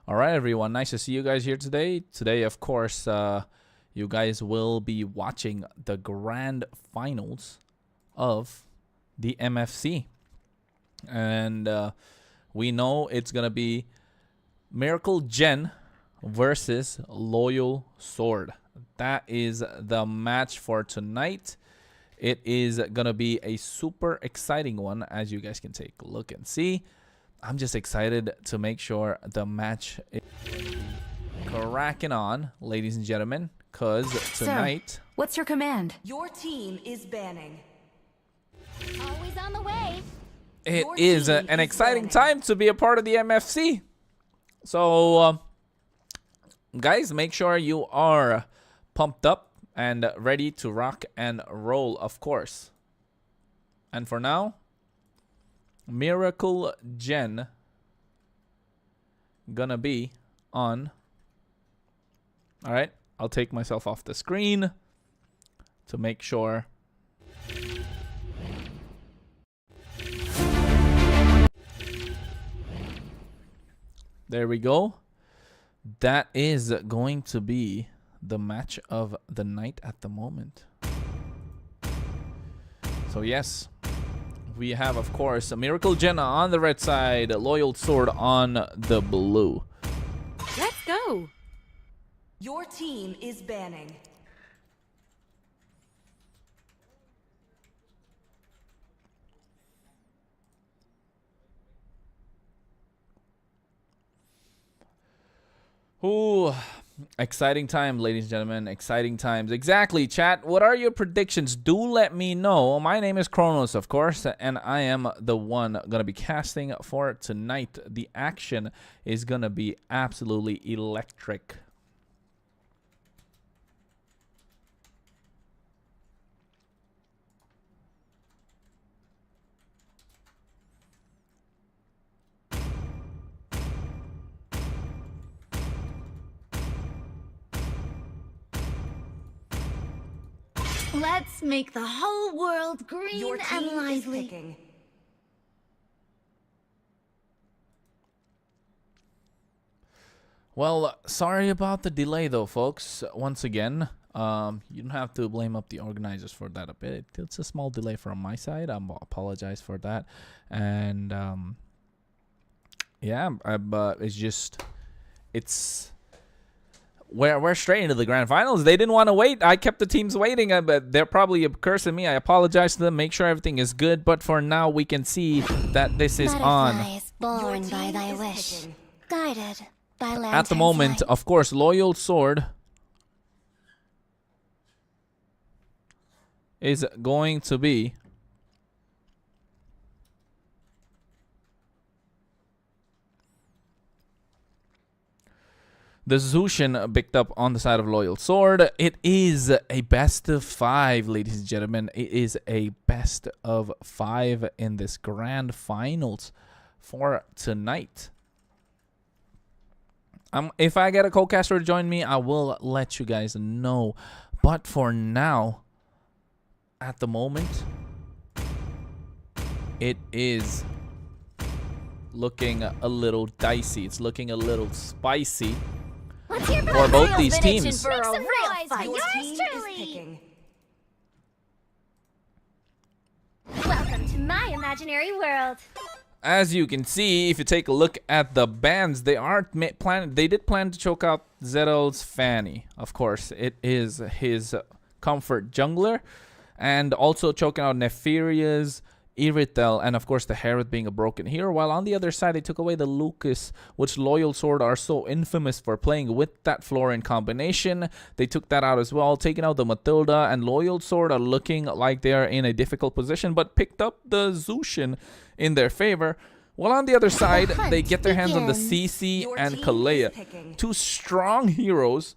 All right, everyone. Nice to see you guys here today. Today, of course, you guys will be watching the grand finals of the MFC. And we know it's going to be Miracle Gen versus Loyal Sword. That is the match for tonight. It is going to be a super exciting one, as you guys can take a look and see. I'm just excited to make sure the match is cracking on, ladies and gentlemen, because tonight... Sir, what's your command? Your team is banning. Always on the way. It is an exciting time to be a part of the MFC. So, guys, make sure you are pumped up and ready to rock and roll, of course. And for now... Miracle Gen gonna be on. All right, I'll take myself off the screen to make sure. There we go. That is going to be the match of the night at the moment. So yes, we have, of course, a Miracle Jenna on the red side, Loyal Sword on the blue. Let's go. Your team is banning. Ooh, exciting time, ladies and gentlemen. Exciting times. Exactly, chat. What are your predictions? Do let me know. My name is Kronos, of course, and I am the one going to be casting for tonight. The action is going to be absolutely electric. Let's make the whole world green Your and team is lively. picking. Well, sorry about the delay, though, folks. Once again, you don't have to blame up the organizers for that a bit. It's a small delay from my side. I apologize for that. And, yeah, it's just... We're straight into the grand finals. They didn't want to wait. I kept the teams waiting, but they're probably cursing me. I apologize to them. Make sure everything is good. But for now, we can see that this is on. Butterflies born by thy wish, guided by lantern's At the moment, light. of course, Loyal Sword is going to be the Zushin picked up on the side of Loyal Sword. It is a best of 5, ladies and gentlemen. It is a best of 5 in this grand finals for tonight. If I get a co-caster to join me, I will let you guys know. But for now, at the moment, it is looking a little dicey. It's looking a little spicy for both these teams. For a real fight. Your Yours team is truly. picking. Welcome to my imaginary world. As you can see, if you take a look at the bans, they did plan to choke out Zedel's Fanny. Of course, it is his comfort jungler, and also choking out Nefaria's Iritel, and of course the Herod being a broken hero. While on the other side, they took away the Lucas, which Loyal Sword are so infamous for playing with that Florian combination. They took that out as well, taking out the Matilda, and Loyal Sword are looking like they're in a difficult position, but picked up the Zushin in their favor. While on the other side, they get their hands on the CC Your and team Kalea, is picking. two strong heroes,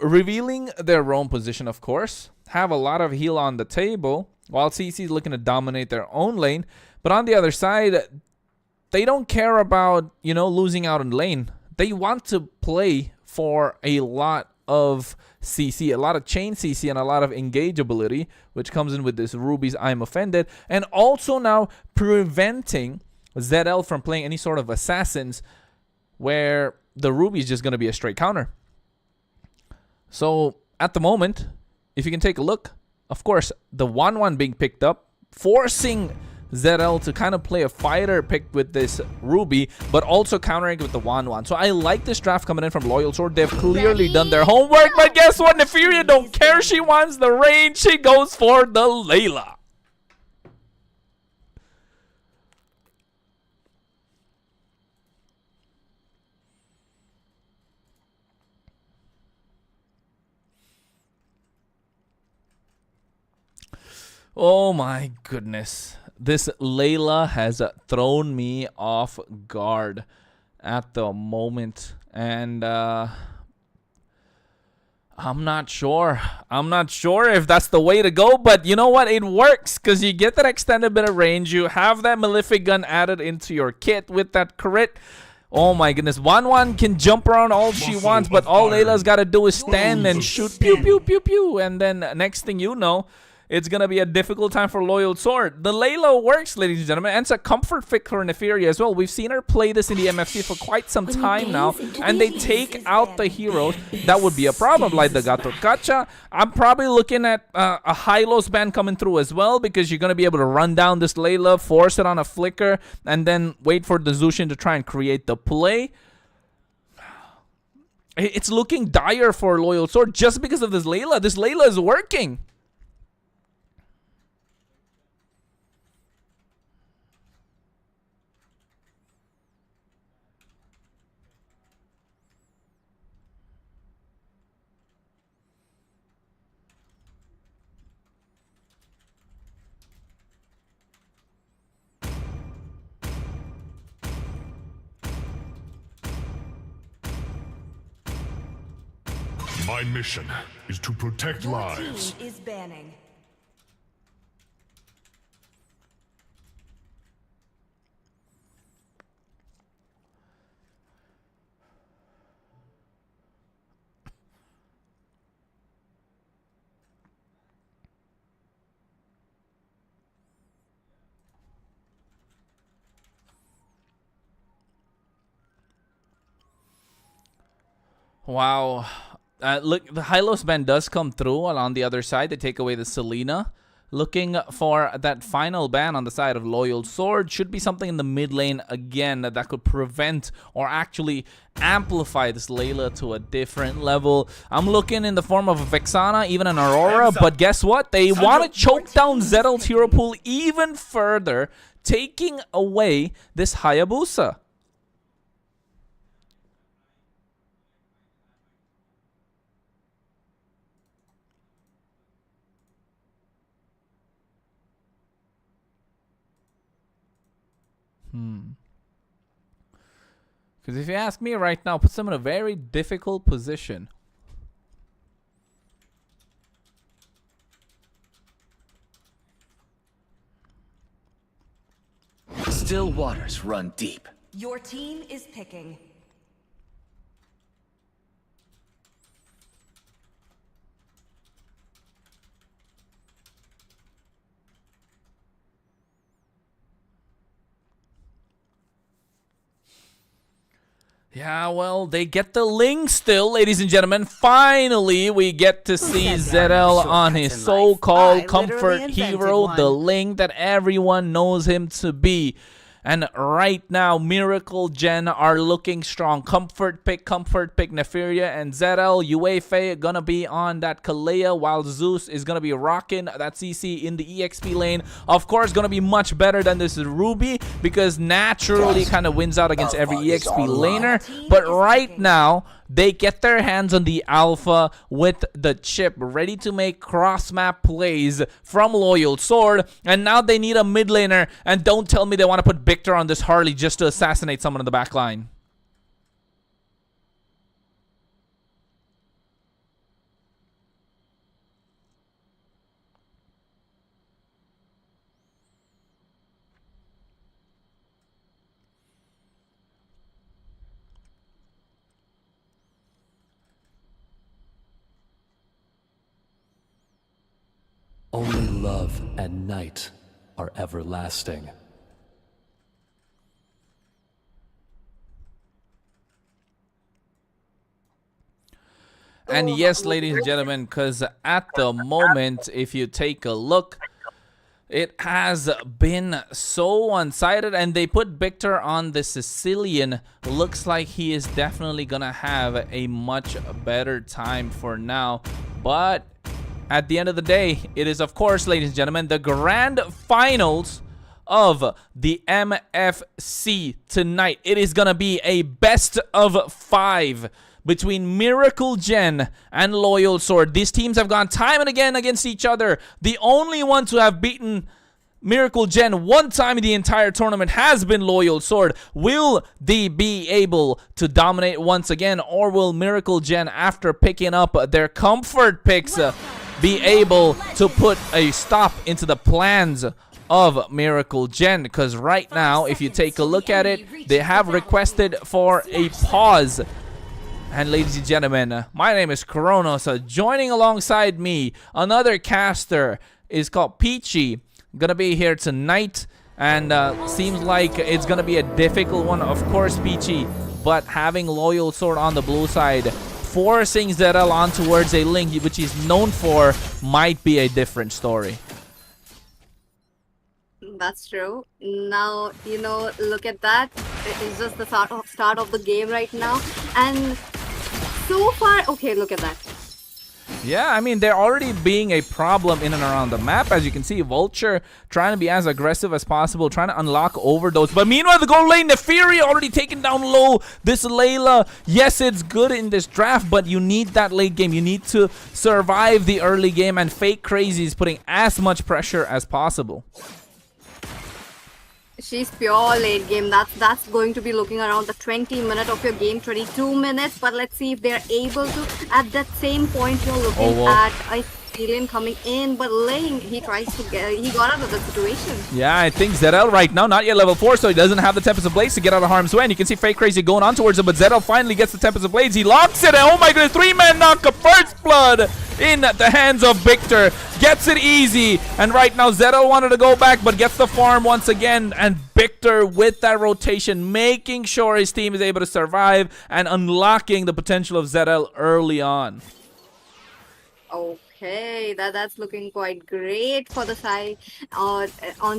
revealing their own position, of course. Have a lot of heal on the table, while CC is looking to dominate their own lane. But on the other side, they don't care about, losing out in lane. They want to play for a lot of CC, a lot of chain CC, and a lot of engage ability, which comes in with this Ruby's I'm Offended, and also now preventing Zedel from playing any sort of assassins where the ruby is just going to be a straight counter. So at the moment, if you can take a look, of course, the 1-1 being picked up, forcing Zedel to kind of play a fighter pick with this ruby, but also countering with the 1-1. So I like this draft coming in from Loyal Sword. They've clearly done their homework, but guess what? Neferia don't care. She wants the range. She goes for the Layla. Oh my goodness. This Layla has thrown me off guard at the moment. And I'm not sure. I'm not sure if that's the way to go. But you know what? It works because you get that extended bit of range. You have that Malefic gun added into your kit with that crit. Oh my goodness. 1-1 can jump around all she wants. But all Layla's got to do is stand and shoot pew, pew, pew, pew. And then next thing you know, it's going to be a difficult time for Loyal Sword. The Layla works, ladies and gentlemen, and it's a comfort pick for Neferia as well. We've seen her play this in the MFC for quite some time now, and they take out the heroes. That would be a problem, like the Gato Kacha. I'm probably looking at a Hylos ban coming through as well, because you're going to be able to run down this Layla, force it on a flicker, and then wait for the Zushin to try and create the play. It's looking dire for Loyal Sword just because of this Layla. This Layla is working. My mission is to protect Your lives. team is banning. Wow. Look, the Hylos ban does come through, and on the other side, they take away the Selena. Looking for that final ban on the side of Loyal Sword. Should be something in the mid lane again that could prevent or actually amplify this Layla to a different level. I'm looking in the form of a Vexana, even an Aurora, but guess what? They want to choke down Zedel's hero pool even further, taking away this Hayabusa. Because if you ask me right now, puts them in a very difficult position. Still waters run deep. Your team is picking. Yeah, well, they get the Ling still, ladies and gentlemen. Finally, we get to see Zedel on his so-called comfort hero, the Ling that everyone knows him to be. And right now, Miracle Gen are looking strong. Comfort pick, Neferia and Zedel. Uefe gonna be on that Kalea, while Zeus is gonna be rocking that CC in the EXP lane. Of course, gonna be much better than this Ruby, because naturally kind of wins out against every EXP laner. But right now, they get their hands on the alpha with the chip, ready to make cross-map plays from Loyal Sword. And now they need a mid laner. And don't tell me they want to put Victor on this Harley just to assassinate someone in the back line. Only love and night are everlasting. And yes, ladies and gentlemen, because at the moment, if you take a look, it has been so one-sided, and they put Victor on the Sicilian. Looks like he is definitely gonna have a much better time for now. But at the end of the day, it is, of course, ladies and gentlemen, the grand finals of the MFC tonight. It is gonna be a best of 5 between Miracle Gen and Loyal Sword. These teams have gone time and again against each other. The only one to have beaten Miracle Gen one time in the entire tournament has been Loyal Sword. Will they be able to dominate once again, or will Miracle Gen, after picking up their comfort picks, be able to put a stop into the plans of Miracle Gen? Because right now, if you take a look at it, they have requested for a pause. And ladies and gentlemen, my name is Kronos. Joining alongside me, another caster is called Peachy. Gonna be here tonight, and seems like it's gonna be a difficult one, of course, Peachy. But having Loyal Sword on the blue side, forcing Zedel on towards a link which he's known for, might be a different story. That's true. Now, look at that. It's just the start of the game right now. And so far, okay, look at that. Yeah, I mean, they're already being a problem in and around the map. As you can see, Vulture trying to be as aggressive as possible, trying to unlock overdose. But meanwhile, the gold lane, Neferia already taken down low. This Layla, yes, it's good in this draft, but you need that late game. You need to survive the early game, and Fake Crazy is putting as much pressure as possible. She's pure late game. That's going to be looking around the 20 minute of your game, 22 minutes. But let's see if they're able to. At that same point, you're looking at a alien coming in, but Ling, he got out of the situation. Yeah, I think Zedel right now, not yet level 4, so he doesn't have the Tempest of Blades to get out of harm's way. And you can see Fake Crazy going on towards him, but Zedel finally gets the Tempest of Blades. He locks it, and oh my goodness, 3-man knock, a first blood in the hands of Victor. Gets it easy, and right now Zedel wanted to go back, but gets the farm once again, and Victor with that rotation, making sure his team is able to survive and unlocking the potential of Zedel early on. Okay, that's looking quite great for the side on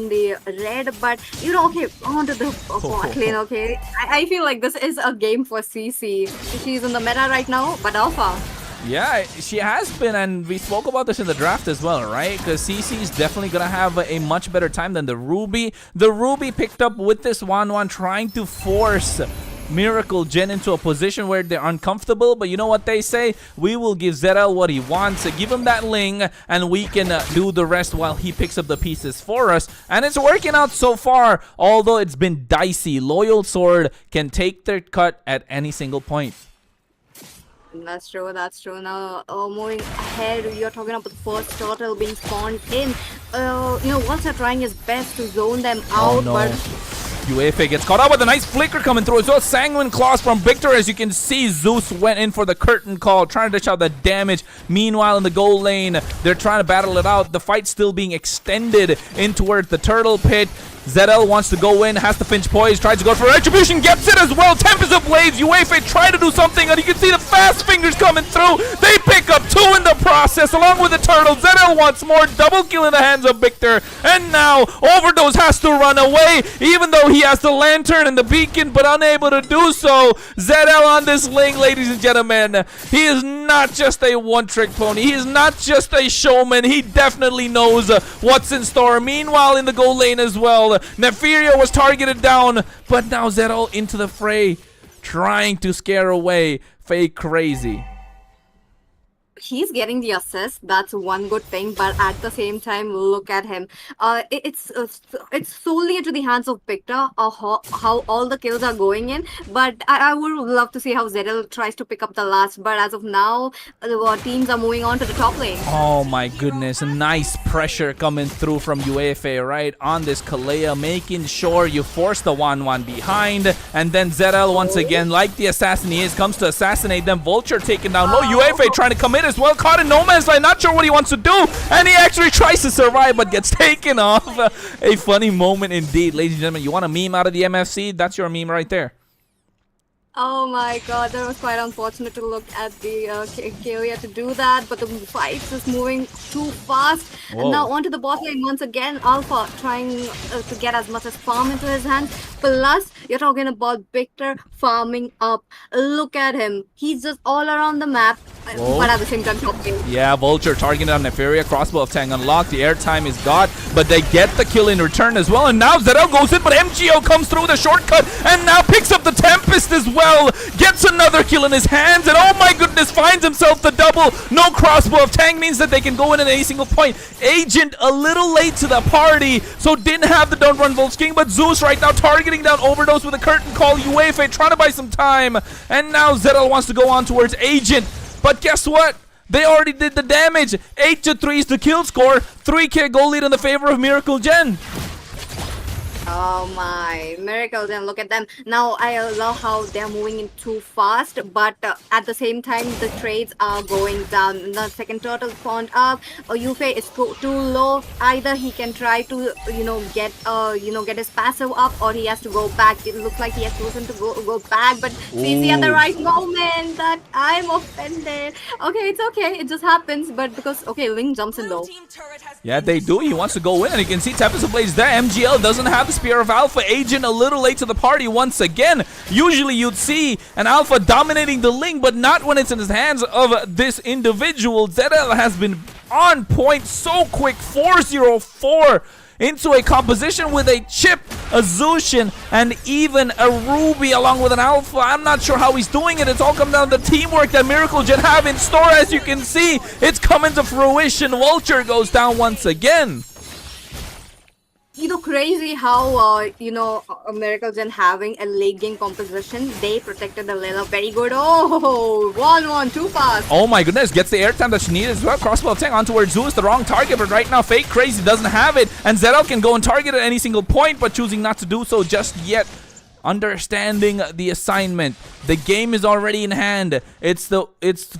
the red, but okay, onto the bot lane. Okay, I feel like this is a game for CC. She's in the meta right now, but Alpha. Yeah, she has been, and we spoke about this in the draft as well, right? Because CC is definitely going to have a much better time than the Ruby. The Ruby picked up with this 1-1, trying to force Miracle Gen into a position where they're uncomfortable, but you know what they say? We will give Zedel what he wants. Give him that Ling, and we can do the rest while he picks up the pieces for us. And it's working out so far, although it's been dicey. Loyal Sword can take their cut at any single point. That's true, that's true. Now, moving ahead, you're talking about the first turtle being spawned in. Walter trying his best to zone them out, but UAFA gets caught up with a nice flicker coming through as well. Sanguine Claws from Victor. As you can see, Zeus went in for the curtain call, trying to dish out the damage. Meanwhile, in the goal lane, they're trying to battle it out. The fight still being extended in towards the turtle pit. Zedel wants to go in, has the Finch poise, tries to go for Retribution, gets it as well. Tempest of Blades, UAFA try to do something, and you can see the fast fingers coming through. They pick up 2 in the process, along with the turtle. Zedel wants more, double kill in the hands of Victor, and now Overdose has to run away, even though he has the lantern and the beacon, but unable to do so. Zedel on this Ling, ladies and gentlemen. He is not just a one-trick pony. He is not just a showman. He definitely knows what's in store. Meanwhile, in the goal lane as well, Neferia was targeted down, but now Zedel into the fray, trying to scare away Fake Crazy. He's getting the assist. That's one good thing, but at the same time, look at him. It's solely into the hands of Victor how all the kills are going in. But I would love to see how Zedel tries to pick up the last. But as of now, the teams are moving on to the top lane. Oh my goodness! Nice pressure coming through from UAFA right on this Kalea, making sure you force the 1-1 behind, and then Zedel once again, like the assassin he is, comes to assassinate them. Vulture taken down low. UAFA trying to come in as well, caught in no man's land, not sure what he wants to do, and he actually tries to survive but gets taken off. A funny moment indeed, ladies and gentlemen. You want a meme out of the MFC? That's your meme right there. Oh my god, that was quite unfortunate to look at the Kalia to do that, but the fight is moving too fast. And now Whoa. onto the bot lane once again. Alpha trying to get as much as farm into his hands. Plus, you're talking about Victor farming up. Look at him. He's just all around the map, Whoa. but at the same time talking. Yeah, Vulture targeted on Nefaria. Crossbow of Tang unlocked. The airtime is got, but they get the kill in return as well. And now Zedel goes in, but MGO comes through the shortcut and now picks up the Tempest as well. Gets another kill in his hands, and oh my goodness, finds himself the double. No Crossbow of Tang means that they can go in at any single point. Agent a little late to the party, so didn't have the Don't Run Wolf's King, but Zeus right now targeting down Overdose with a curtain call. UEFA trying to buy some time, and now Zedel wants to go on towards Agent, but guess what? They already did the damage. 8-3 is the kill score. 3k goal lead in the favor of Miracle Gen. Oh my, Miracle Gen, look at them. Now, I love how they're moving in too fast, but at the same time, the trades are going down. The second turtle spawned up. Yuffie is too low. Either he can try to, get his passive up, or he has to go back. It looks like he has chosen to go back, but CC at the right moment that I'm offended. Okay, it's okay. It just happens, but because, okay, Ling jumps in though. Yeah, they do. He wants to go in, and you can see Tempest of Blades there. MGL doesn't have the Spear of Alpha. Agent a little late to the party once again. Usually you'd see an Alpha dominating the Ling, but not when it's in the hands of this individual. Zedel has been on point so quick. 4-0-4 into a composition with a Chip, a Zushin, and even a Ruby along with an Alpha. I'm not sure how he's doing it. It's all come down to teamwork that Miracle Gen have in store. As you can see, it's coming to fruition. Vulture goes down once again. Crazy how, Miracle Gen having a late game composition. They protected the Layla very good. Oh, 1-1, too fast. Oh my goodness, gets the airtime that she needed as well. Crossbow of Tang on towards Zeus, the wrong target, but right now Fake Crazy doesn't have it. And Zedel can go and target at any single point, but choosing not to do so just yet. Understanding the assignment. The game is already in hand. It's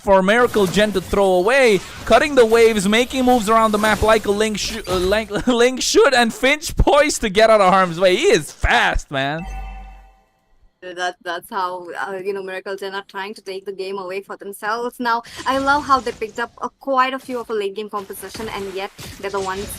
for Miracle Gen to throw away. Cutting the waves, making moves around the map like a Link should, and Finch poised to get out of harm's way. He is fast, man. That's how Miracle Gen are trying to take the game away for themselves. Now I love how they picked up quite a few of a late game composition, and yet they're the ones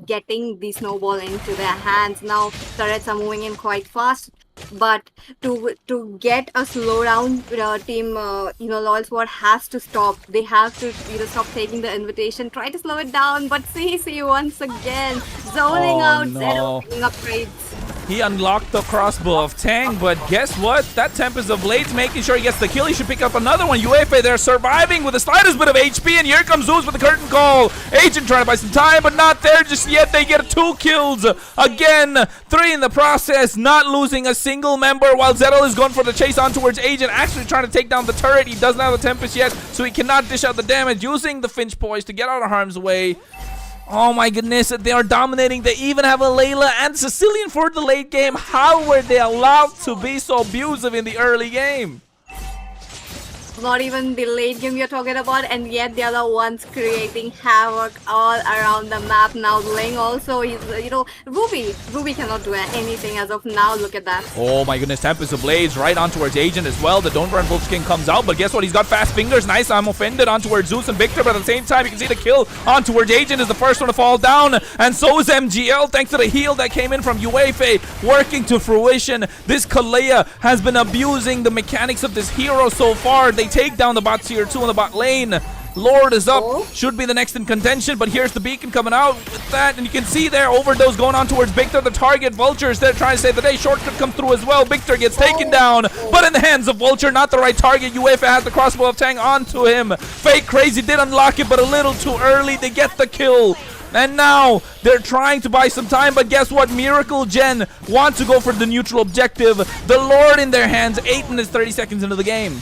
getting the snowball into their hands. Now turrets are moving in quite fast, but to get a slowdown, team Loyal Squad has to stop. They have to stop taking the invitation, try to slow it down, but CC once again zoning out. No. Zedel picking up trades. He unlocked the Crossbow of Tang, but guess what? That Tempest of Blades making sure he gets the kill. He should pick up another one. UEFA, they're surviving with the slightest bit of HP, and here comes Zeus with the curtain call. Agent trying to buy some time, but not there just yet. They get 2 kills. Again, 3 in the process, not losing a single member, while Zedel is going for the chase on towards Agent, actually trying to take down the turret. He doesn't have the Tempest yet, so he cannot dish out the damage, using the Finch poise to get out of harm's way. Oh my goodness, they are dominating. They even have a Layla and Sicilian for the late game. How were they allowed to be so abusive in the early game? Not even the late game you're talking about, and yet they are the ones creating havoc all around the map. Now Ling also, he's, Ruby cannot do anything as of now. Look at that. Oh my goodness, Tempest of Blades right on towards Agent as well. The Don't Run Wolf's King comes out, but guess what? He's got fast fingers. Nice, I'm offended on towards Zeus and Victor, but at the same time, you can see the kill on towards Agent is the first one to fall down, and so is MGL thanks to the heal that came in from UEFA, working to fruition. This Kalea has been abusing the mechanics of this hero so far. They take down the bot tier 2 in the bot lane. Lord is up, should be the next in contention, but here's the beacon coming out with that, and you can see there Overdose going on towards Victor, the target. Vulture is there trying to save the day. Shortcut comes through as well. Victor gets taken down, but in the hands of Vulture, not the right target. UEFA has the Crossbow of Tang onto him. Fake Crazy did unlock it, but a little too early. They get the kill. And now they're trying to buy some time, but guess what? Miracle Gen want to go for the neutral objective. The Lord in their hands. 8 minutes 30 seconds into the game.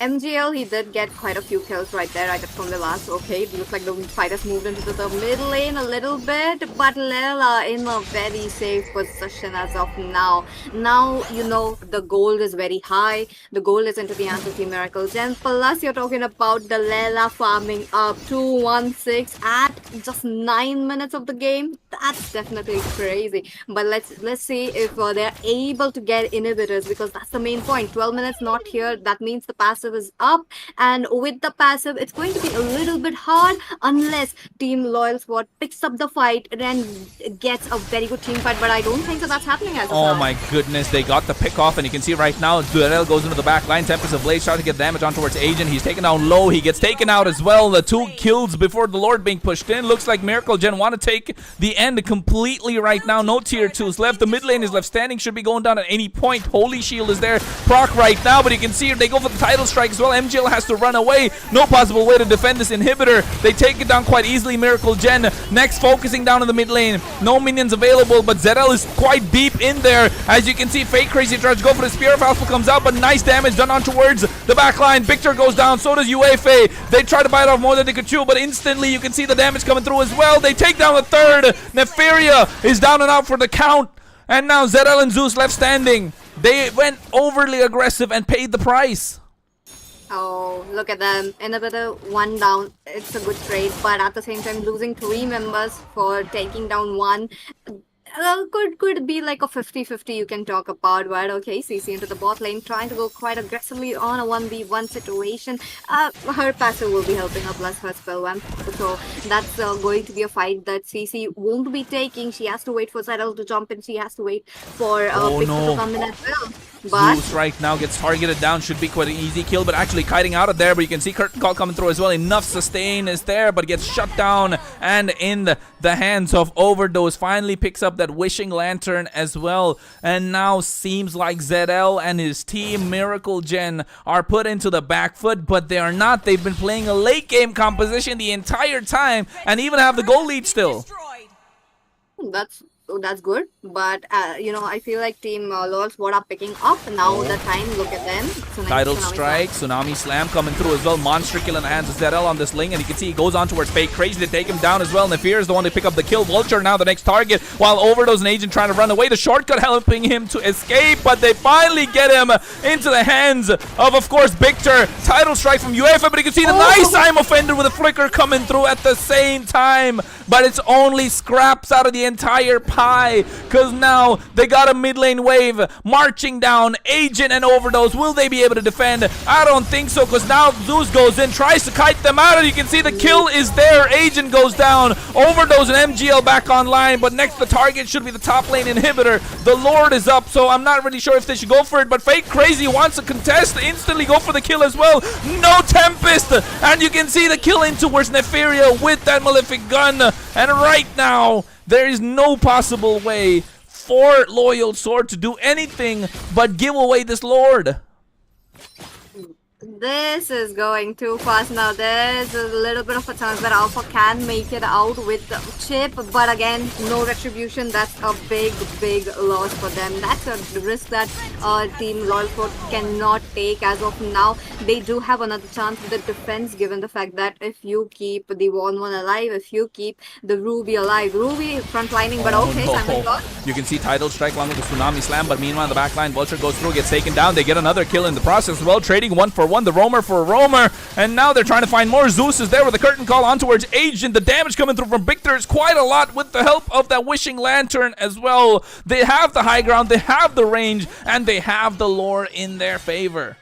MGL, he did get quite a few kills right there, right from the last. Okay, it looks like the fighters moved into the middle lane a little bit, but Layla in a very safe position as of now. Now, the gold is very high. The gold is into the hands of the Miracle Gen. Plus, you're talking about the Layla farming up 2-1-6 at just 9 minutes of the game. That's definitely crazy. But let's see if they're able to get inhibitors, because that's the main point. 12 minutes not here. That means the passive is up, and with the passive, it's going to be a little bit hard unless Team Loyal Squad picks up the fight and gets a very good team fight. But I don't think so that's happening as of Oh now. my goodness, they got the pick off, and you can see right now Zedel goes into the back line. Tempest of Blade trying to get damage on towards Agent. He's taken down low. He gets taken out as well. The 2 kills before the Lord being pushed in. Looks like Miracle Gen want to take the end completely right now. No tier 2s left. The mid lane is left standing. Should be going down at any point. Holy Shield is there. Proc right now, but you can see they go for the title strike as well. MGL has to run away. No possible way to defend this inhibitor. They take it down quite easily. Miracle Gen next focusing down in the mid lane. No minions available, but Zedel is quite deep in there. As you can see, Fake Crazy tries to go for the Spear of Alpha, comes out, but nice damage done on towards the back line. Victor goes down, so does UFA. They try to bite off more than they could chew, but instantly you can see the damage coming through as well. They take down the third. Nefaria is down and out for the count. And now Zedel and Zeus left standing. They went overly aggressive and paid the price. Oh, look at them. Inhibitor 1 down. It's a good trade, but at the same time, losing 3 members for taking down 1. Could be like a 50-50 you can talk about, but okay, CC into the bot lane, trying to go quite aggressively on a 1v1 situation. Her passive will be helping her, plus her spell vamp, so that's going to be a fight that CC won't be taking. She has to wait for Zedel to jump in, she has to wait for Victor to come in as well. But Zeus right now gets targeted down. Should be quite an easy kill, but actually kiting out of there. But you can see Curtain Call coming through as well. Enough sustain is there, but gets shut down and in the hands of Overdose. Finally picks up that Wishing Lantern as well. And now seems like Zedel and his team, Miracle Gen, are put into the back foot, but they are not. They've been playing a late game composition the entire time and even have the goal lead still. that's good, but I feel like Team Loyal Squad are picking up now. The time, look at them. Tidal Strike, Tsunami Slam coming through as well. Monster kill in the hands of Zedel on this link, and you can see he goes on towards Fake Crazy to take him down as well. Nefir is the one to pick up the kill. Vulture now the next target, while Overdose and Agent trying to run away. The shortcut helping him to escape, but they finally get him into the hands of course, Victor. Tidal Strike from UEFA, but you can see the nice I'm offended with a flicker coming through at the same time, but it's only scraps out of the entire pie, because now they got a mid lane wave marching down. Agent and Overdose, will they be able to defend? I don't think so, because now Zeus goes in, tries to kite them out, and you can see the kill is there. Agent goes down. Overdose and MGL back online, but next the target should be the top lane inhibitor. The Lord is up, so I'm not really sure if they should go for it, but Fake Crazy wants to contest, instantly go for the kill as well. No Tempest, and you can see the kill in towards Nefaria with that Malefic gun, and right now there is no possible way for Loyal Sword to do anything but give away this Lord. This is going too fast now. There's a little bit of a chance that Alpha can make it out with the chip, but again, no retribution. That's a big loss for them. That's a risk that Team Loyal Squad cannot take as of now. They do have another chance with the defense, given the fact that if you keep the 1-1 alive, if you keep the Ruby alive, Ruby frontlining, but okay, Simon got. You can see Tidal Strike along with the Tsunami Slam, but meanwhile, the backline, Vulture goes through, gets taken down. They get another kill in the process as well, trading 1 for 1. The Roamer for a Roamer, and now they're trying to find more. Zeus is there with a Curtain Call on towards Agent. The damage coming through from Victor is quite a lot with the help of that Wishing Lantern as well. They have the high ground, they have the range, and they have the lore in their favor.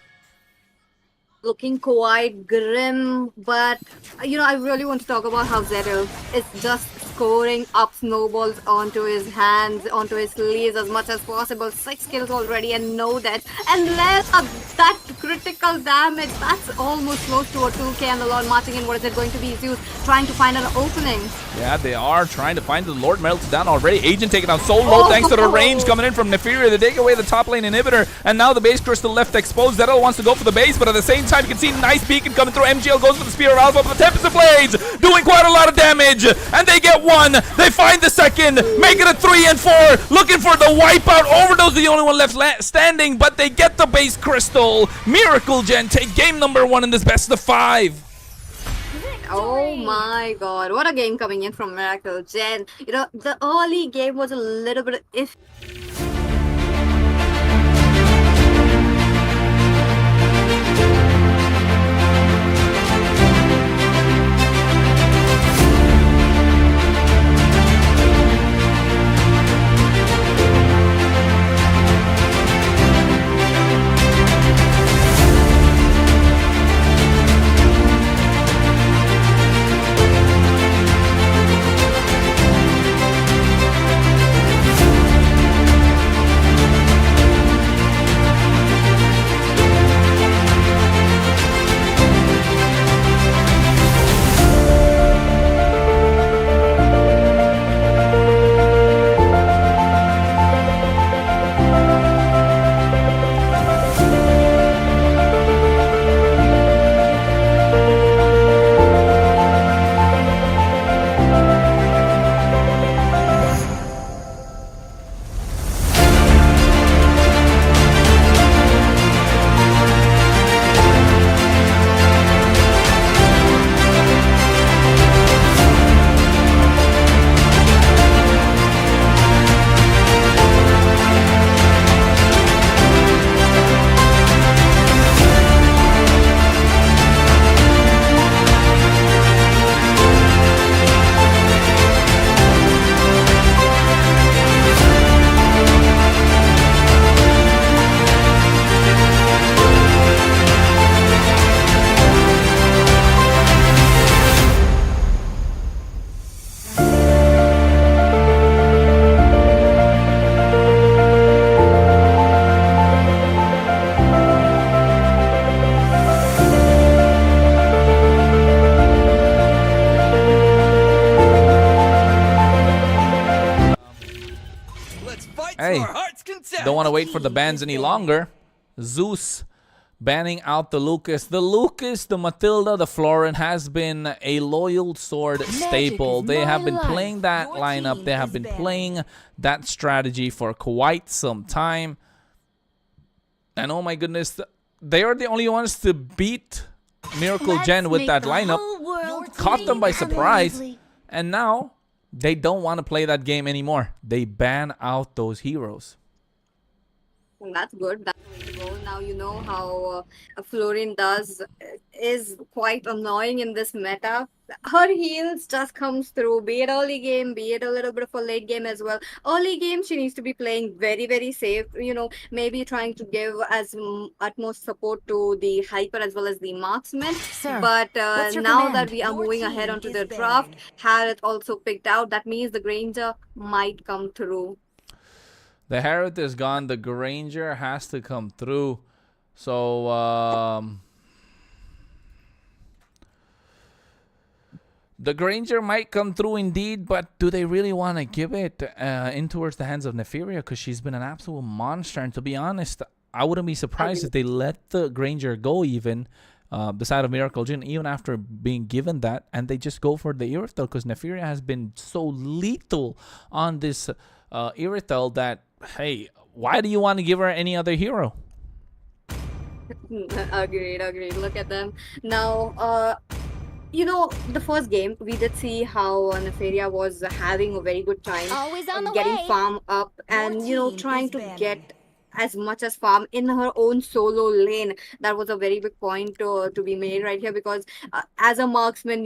Looking quite grim, but I really want to talk about how Zedel is just scoring up snowballs onto his hands, onto his sleeves as much as possible. 6 kills already and no death, and less that critical damage. That's almost close to a 2k, and the Lord marching in. What is it going to be? Zeus trying to find an opening. Yeah, they are trying to find the Lord. Melts down already. Agent taken out so low thanks to the range coming in from Nefaria. They take away the top lane inhibitor, and now the base crystal left exposed. Zedel wants to go for the base, but at the same time, you can see nice beacon coming through. MGL goes for the Spear of Alpha, but the Tempest of Blades doing quite a lot of damage, and they get 1. They find the second, make it a 3 and 4, looking for the wipeout. Overdose the only one left standing, but they get the base crystal. Miracle Gen take game number 1 in this best of 5. Oh my god, what a game coming in from Miracle Gen. The early game was a little bit iffy. Hey, don't want to wait for the bans any longer. Zeus banning out the Lucas. The Lucas, the Matilda, the Florin has been a loyal sword staple. is They have my been life. playing that Your lineup. team They have is been banned. playing that strategy for quite some time. And oh my goodness, they are the only ones to beat Miracle Let's Gen with make that the lineup. whole world Caught them by green and surprise. lovely. And now they don't want to play that game anymore. They ban out those heroes. That's good. That's the way to go. Now you know how Florin does is quite annoying in this meta. Her heals just comes through, be it early game, be it a little bit of a late game as well. Early game, she needs to be playing very, very safe. Maybe trying to give as utmost support to the hyper as well as the marksman. Sir, But what's your now command? that we are Your moving ahead team onto is the banned. draft, Harriet also picked out. That means the Granger might come through. The Harriet is gone. The Granger has to come through. So, the Granger might come through indeed, but do they really want to give it in towards the hands of Nefaria? Because she's been an absolute monster. And to be honest, I wouldn't be surprised if they let the Granger go even. The side of Miracle Jin, even after being given that, and they just go for the Irithel because Nefaria has been so lethal on this Irithel that, hey, why do you want to give her any other hero? Agreed. Look at them. Now, the first game, we did see how Nefaria was having a very good time Always on the getting way. farm up and, team trying is to banning. get as much as farm in her own solo lane. That was a very big point to be made right here because as a marksman,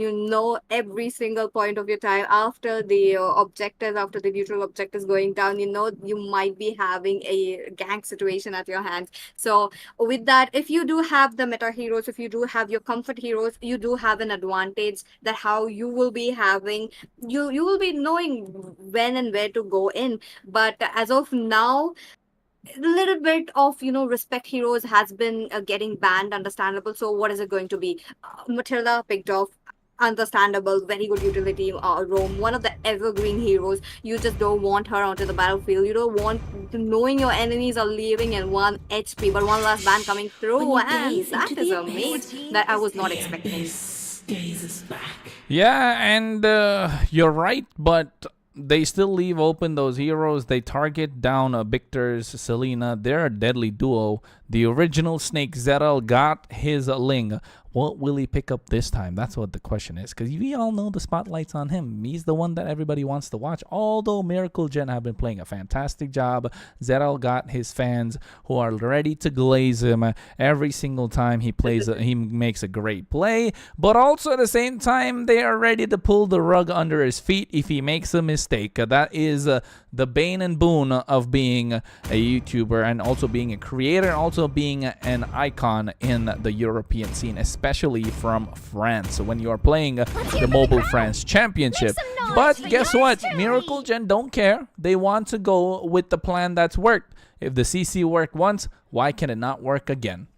every single point of your time after the objectives, after the neutral objectives going down, you might be having a gank situation at your hands. So with that, if you do have the meta heroes, if you do have your comfort heroes, you do have an advantage that how you will be having, you will be knowing when and where to go in. But as of now, a little bit of respect heroes has been getting banned, understandable. So what is it going to be? Matilda picked off, understandable, very good utility. Rome, one of the evergreen heroes. You just don't want her onto the battlefield. You don't want knowing your enemies are leaving in 1 HP, but one last ban coming through, When you and gaze that into is the a abyss, mate that I was not expecting. Yeah, and you're right, but they still leave open those heroes. They target down Victor's Selena. They're a deadly duo. The original Snake Zedel got his Ling. What will he pick up this time? That's what the question is. Because we all know the spotlight's on him. He's the one that everybody wants to watch. Although Miracle Gen have been playing a fantastic job. Zedel got his fans who are ready to glaze him every single time he plays. He makes a great play. But also at the same time, they are ready to pull the rug under his feet if he makes a mistake. That is the bane and boon of being a YouTuber and also being a creator and also being an icon in the European scene, especially from France. So when you are playing the Mobile France Championship. some noise But for guess yours what? truly. Miracle Gen don't care. They want to go with the plan that's worked. If the CC worked once, why can it not work again?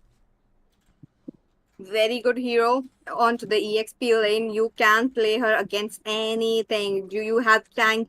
Very good hero onto the EXP lane. You can play her against anything. Do you have tanky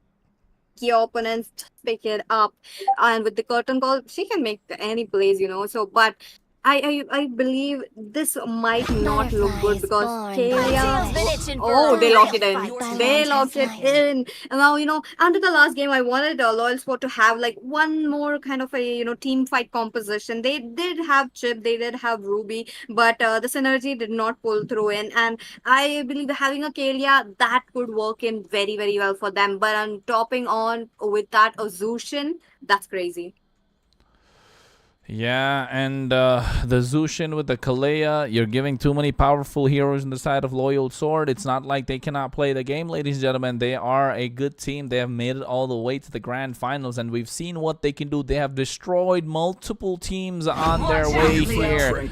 opponents? Just pick it up. And with the curtain call, she can make any plays, So, but I believe this might not look good because Kalia. Oh, they locked it in. They locked it in. And now, under the last game, I wanted Loyal Sport to have like one more kind of a, team fight composition. They did have Chip, they did have Ruby, but the synergy did not pull through in. And I believe having a Kalia, that could work in very, very well for them. But on topping on with that Azushin, that's crazy. Yeah, and the Zushin with the Kalea, you're giving too many powerful heroes on the side of Loyal Sword. It's not like they cannot play the game, ladies and gentlemen. They are a good team. They have made it all the way to the grand finals, and we've seen what they can do. They have destroyed multiple teams on their way here.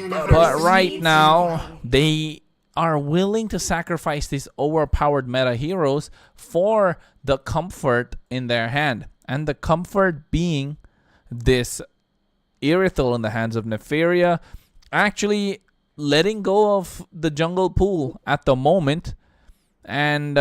But right now, they are willing to sacrifice these overpowered meta heroes for the comfort in their hand. And the comfort being this Irithel in the hands of Nefaria, actually letting go of the jungle pool at the moment and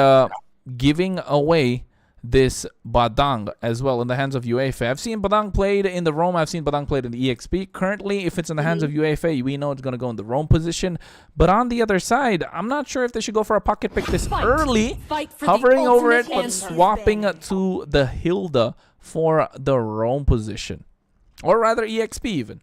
giving away this Badang as well in the hands of UEFA. I've seen Badang played in the Roam. I've seen Badang played in the EXP. Currently, if it's in the hands of UEFA, we know it's going to go in the Roam position. But on the other side, I'm not sure if they should go for a pocket pick this early, hovering over it, but swapping to the Hilda for the Roam position. Or rather, EXP even.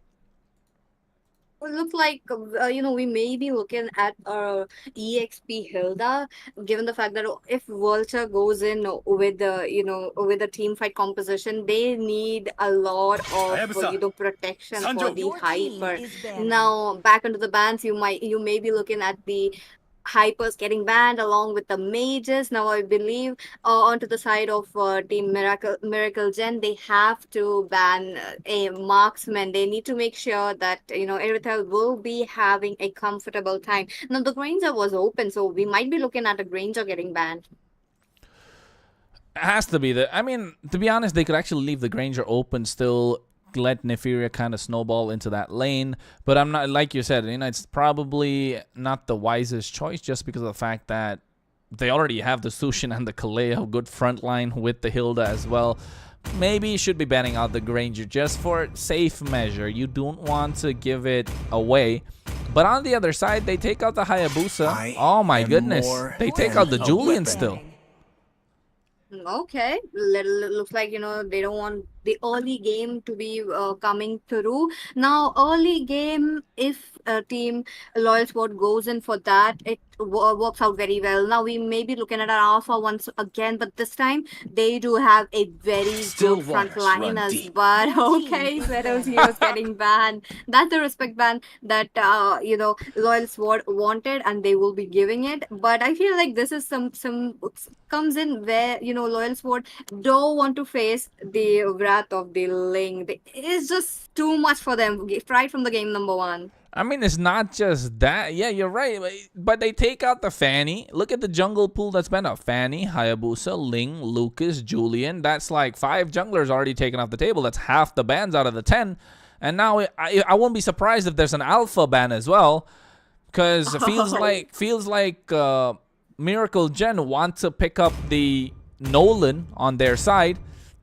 It looks like we may be looking at EXP Hilda, given the fact that if Vulture goes in with the with the team fight composition, they need a lot of protection for the hyper. Now back into the bans, you may be looking at the hypers getting banned along with the mages. Now I believe onto the side of team Miracle Gen, they have to ban a marksman. They need to make sure that Irithel will be having a comfortable time. Now the Granger was open, so we might be looking at a Granger getting banned. It has to be I mean, to be honest, they could actually leave the Granger open still, let Neferia kind of snowball into that lane, but I'm not, like you said, it's probably not the wisest choice just because of the fact that they already have the Sushin and the Kaleo, good front line with the Hilda as well. Maybe you should be banning out the Granger just for safe measure. You don't want to give it away. But on the other side, they take out the Hayabusa. Oh my goodness. They take out the Julian still. Okay, looks like they don't want the early game to be coming through. Now early game, if team Loyal Sport goes in for that, it works out very well. Now we may be looking at an alpha once again, but this time they do have a very good front liners. But okay, Zedel's heroes getting banned. That's the respect ban that Loyal Sport wanted, and they will be giving it. But I feel like this is some comes in where Loyal Sport don't want to face the wrath of the Ling. It's just too much for them right from the game number one. I mean, it's not just that. Yeah, you're right. But they take out the Fanny. Look at the jungle pool that's been up. Fanny, Hayabusa, Ling, Lucas, Julian. That's like 5 junglers already taken off the table. That's half the bans out of the 10. And now I won't be surprised if there's an alpha ban as well. Because it feels like Miracle Gen want to pick up the Nolan on their side.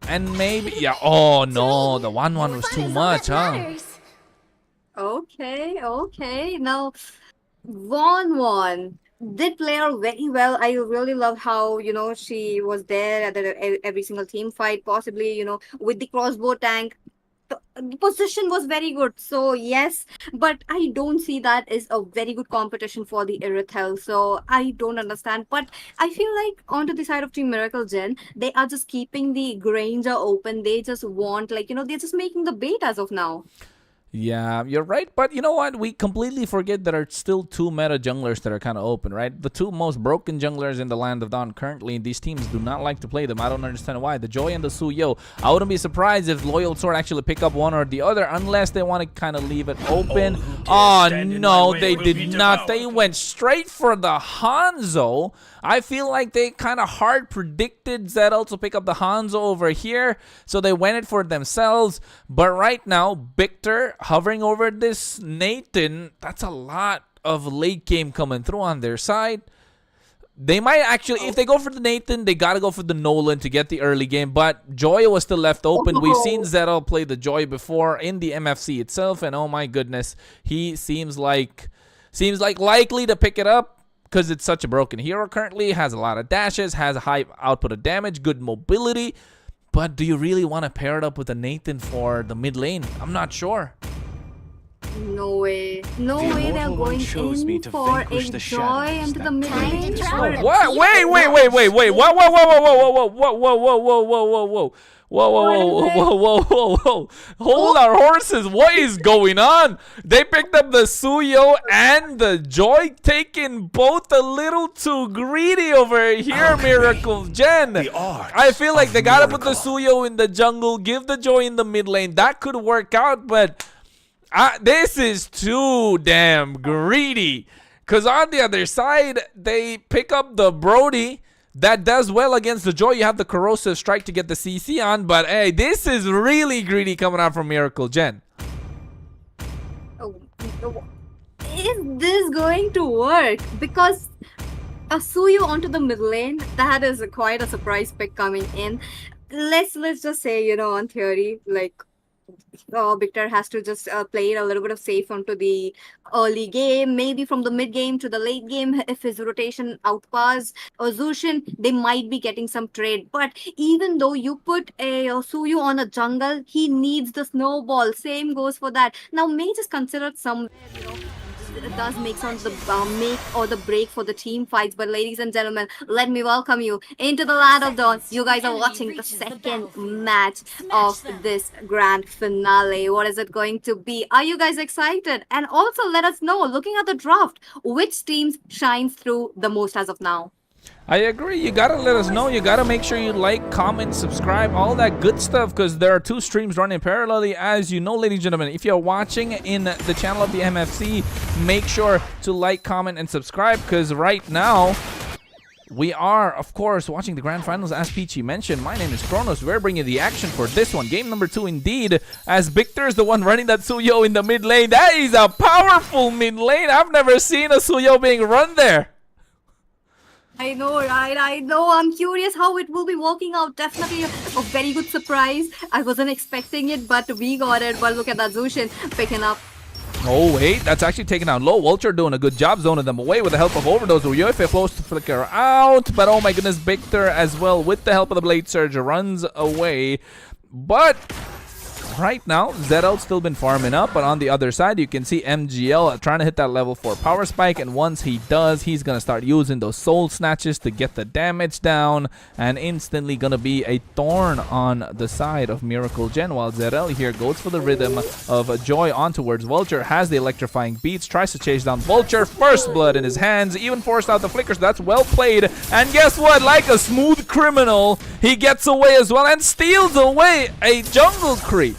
And maybe, yeah, oh no, the 1-1 was too much, huh? Okay. Now, Von did play her very well. I really love how, she was there at every single team fight, possibly, with the crossbow tank. The position was very good, so yes, but I don't see that as a very good competition for the Irithel, so I don't understand. But I feel like onto the side of Team Miracle Gen, they are just keeping the Granger open. They just want, they're just making the bait as of now. Yeah, you're right. But you know what? We completely forget there are still 2 meta junglers that are kind of open, right? The 2 most broken junglers in the Land of Dawn currently. These teams do not like to play them. I don't understand why. The Joy and the Suyo. I wouldn't be surprised if Loyal Sword actually pick up one or the other unless they want to kind of leave it open. Oh, no, they did not. They went straight for the Hanzo. I feel like they kind of hard predicted Zedel to pick up the Hanzo over here, so they went it for themselves. But right now, Victor hovering over this Nathan, that's a lot of late game coming through on their side. They might actually, if they go for the Nathan, they got to go for the Nolan to get the early game. But Joy was still left open. We've seen Zedel play the Joy before in the MFC itself, and oh my goodness, he seems like likely to pick it up. Because it's such a broken hero currently, has a lot of dashes, has a high output of damage, good mobility. But do you really want to pair it up with a Nathan for the mid lane? I'm not sure. No way they're going in for a Joy into the mid lane. What? Wait. Whoa. Hold our horses. What is going on? They picked up the Suyo and the Joy, taking both a little too greedy over here, Miracle Gen. I feel like they gotta put the Suyo in the jungle, give the Joy in the mid lane. That could work out, but this is too damn greedy. Because on the other side, they pick up the Brody. That does well against the Joy. You have the Corrosive Strike to get the CC on. But hey, this is really greedy coming out from Miracle Gen. Is this going to work? Because Suyu onto the mid lane. That is quite a surprise pick coming in. Let's just say, on theory, like Victor has to just play it a little bit of safe onto the early game, maybe from the mid game to the late game. If his rotation outpass Zushin, they might be getting some trade. But even though you put a Suyu on a jungle, he needs the snowball. Same goes for that. Now, Mage is considered somewhere, it does make on the make or the break for the team fights. But ladies and gentlemen, let me welcome you into the land of dawn. You guys are watching the second match of this grand finale. What is it going to be? Are you guys excited? And also let us know, looking at the draft, which teams shines through the most as of now. I agree. You gotta let us know. You gotta make sure you like, comment, subscribe, all that good stuff, because there are 2 streams running parallelly. As you know, ladies and gentlemen, if you're watching in the channel of the MFC, make sure to like, comment, and subscribe, because right now we are, of course, watching the grand finals. As Peachy mentioned, my name is Kronos. We're bringing the action for this one. Game number 2 indeed, as Victor is the one running that Suyo in the mid lane. That is a powerful mid lane. I've never seen a Suyo being run there. I know, right? I know. I'm curious how it will be working out. Definitely a very good surprise. I wasn't expecting it, but we got it. But look at that Zushin picking up. Oh, wait. That's actually taken down low. Vulture doing a good job zoning them away with the help of Overdose. Uyofe flows to flicker out. But oh my goodness, Victor as well, with the help of the Blade Surge, runs away. But right now, Zedel's still been farming up, but on the other side, you can see MGL trying to hit that level 4 power spike, and once he does, he's going to start using those soul snatches to get the damage down, and instantly going to be a thorn on the side of Miracle Gen, while Zedel here goes for the rhythm of Joy on towards Vulture, has the electrifying beats, tries to chase down Vulture, first blood in his hands, even forced out the flickers. That's well played, and guess what? Like a smooth criminal, he gets away as well and steals away a jungle creep.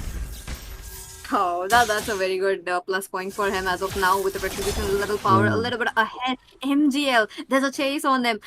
Oh, that's a very good plus point for him as of now, with the retribution, a little power, a little bit ahead. MGL, there's a chase on them.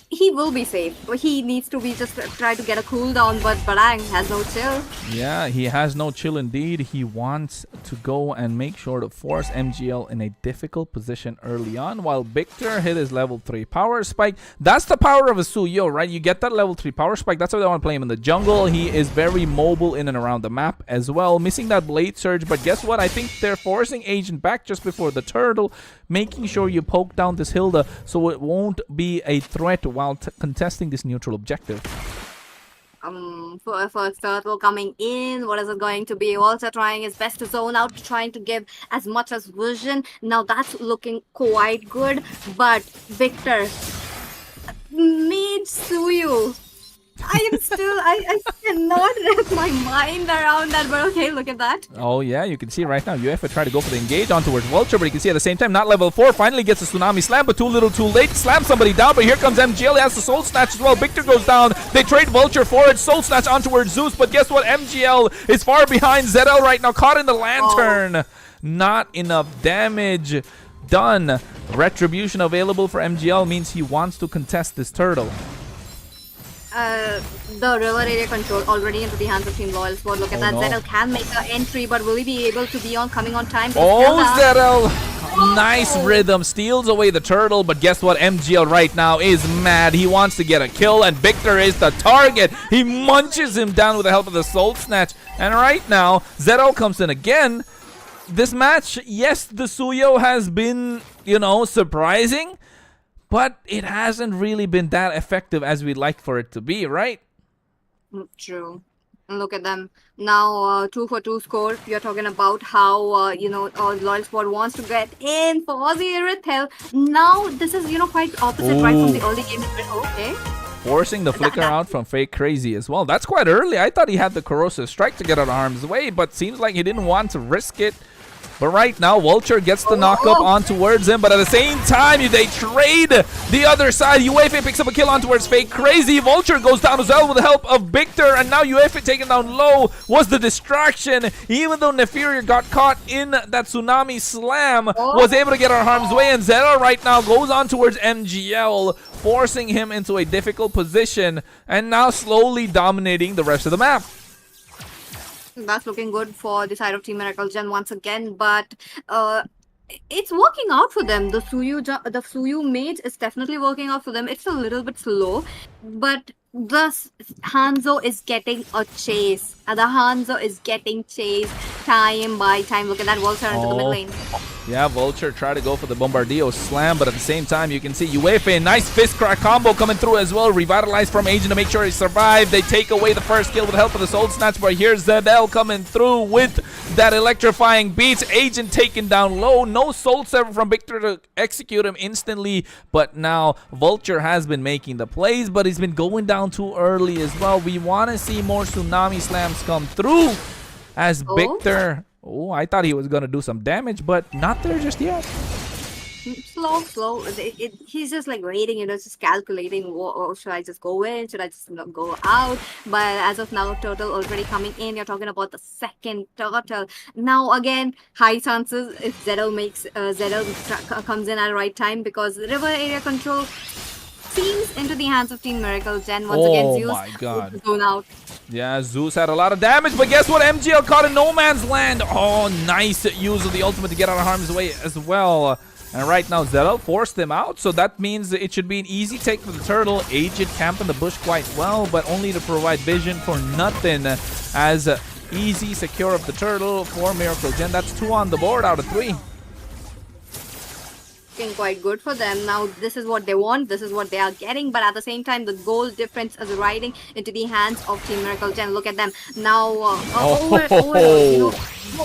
He will be safe. He needs to be just try to get a cooldown, but Barang has no chill. Yeah, he has no chill indeed. He wants to go and make sure to force MGL in a difficult position early on, while Victor hit his level 3 power spike. That's the power of a Suyo, right? You get that level 3 power spike. That's why they want to play him in the jungle. He is very mobile in and around the map as well, missing that Blade Surge. But guess what? I think they're forcing Agent back just before the turtle, making sure you poke down this Hilda so it won't be a threat while contesting this neutral objective. First turtle coming in. What is it going to be? Also trying his best to zone out, trying to give as much as vision. Now that's looking quite good. But Victor, Mage Suyu, I cannot wrap my mind around that, but okay, look at that. Oh yeah, you can see right now, UFA try to go for the engage on towards Vulture, but you can see at the same time, not level 4, finally gets a Tsunami Slam, but too little too late, slams somebody down, but here comes MGL, he has the Soul Snatch as well, Victor goes down, they trade Vulture for it, Soul Snatch on towards Zeus, but guess what, MGL is far behind Zedel right now, caught in the Lantern. Not enough damage done. Retribution available for MGL means he wants to contest this turtle. The river area control already into the hands of Team Loyal Squad. Look at that. No. Zedel can make the entry, but will he be able to be on coming on time? Oh, Zedel! Nice rhythm. Steals away the turtle, but guess what? MGL right now is mad. He wants to get a kill, and Victor is the target. He munches him down with the help of the Soul Snatch. And right now, Zedel comes in again. This match, yes, the Suyo has been, surprising, but it hasn't really been that effective as we'd like for it to be, right? True. Look at them. Now, 2 for 2 score. You're talking about how, Loyal Squad wants to get in for the Irithel. Now, this is, quite opposite right from the early game. Okay. Forcing the flicker out from Fake Crazy as well. That's quite early. I thought he had the Corrosive Strike to get out of harm's way, but seems like he didn't want to risk it. But right now, Vulture gets the knock-up on towards him, but at the same time, they trade the other side. UEFA picks up a kill on towards Fake Crazy. Vulture goes down as well with the help of Victor, and now UEFA taken down low was the distraction. Even though Neferior got caught in that Tsunami Slam, was able to get out of harm's way, and Zedel right now goes on towards MGL, forcing him into a difficult position, and now slowly dominating the rest of the map. That's looking good for the side of Team Miracle Gen once again, but it's working out for them. The Suyu mage is definitely working out for them. It's a little bit slow, but Hanzo is getting a chase. And the Hanzo is getting chased time by time. Look at that Vulture into the mid lane. Yeah, Vulture tried to go for the Bombardio slam, but at the same time, you can see UEFA, nice fist crack combo coming through as well. Revitalized from Agent to make sure he survived. They take away the first kill with the help of the Soul Snatch, but here's Zedel coming through with that electrifying beats. Agent taken down low. No Soul Sever from Victor to execute him instantly, but now Vulture has been making the plays, but he's been going down too early as well. We want to see more Tsunami Slams come through as Victor... Oh, I thought he was going to do some damage, but not there just yet. Slow. He's just like waiting, just calculating. Should I just go in? Should I just go out? But as of now, turtle already coming in. You're talking about the second turtle. Now again, high chances if Zedel comes in at the right time, because river area control seems into the hands of Team Miracle Gen. Once again, Zeus my God. zone out. Yeah, Zeus had a lot of damage, but guess what? MGL caught in no man's land. Oh, nice use of the ultimate to get out of harm's way as well. And right now, Zedel forced him out, so that means it should be an easy take for the turtle. Agent camping the bush quite well, but only to provide vision for nothing. As easy secure of the turtle for Miracle Gen. That's 2 on the board out of 3. Quite good for them. Now this is what they want, this is what they are getting, but at the same time the goal difference is riding into the hands of Team Miracle Gen. Look at them now.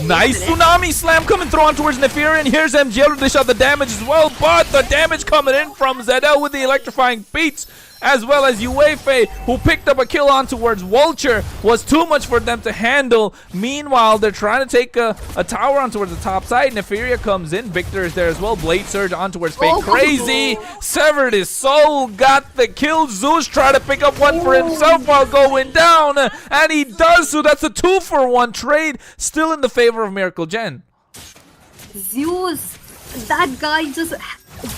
Nice Tsunami Slam coming through on towards Neferia, and here's MGL to dish out the damage as well, but the damage coming in from Zedel with the electrifying beats, as well as UEFA, who picked up a kill on towards Vulture, was too much for them to handle. Meanwhile, they're trying to take a tower on towards the top side. Neferia comes in. Victor is there as well. Blade Surge on towards Fake Crazy. Severed his soul. Got the kill. Zeus tried to pick up one for himself while going down. And he does so. That's a 2-for-1 trade. Still in the favor of Miracle Gen. Zeus, that guy just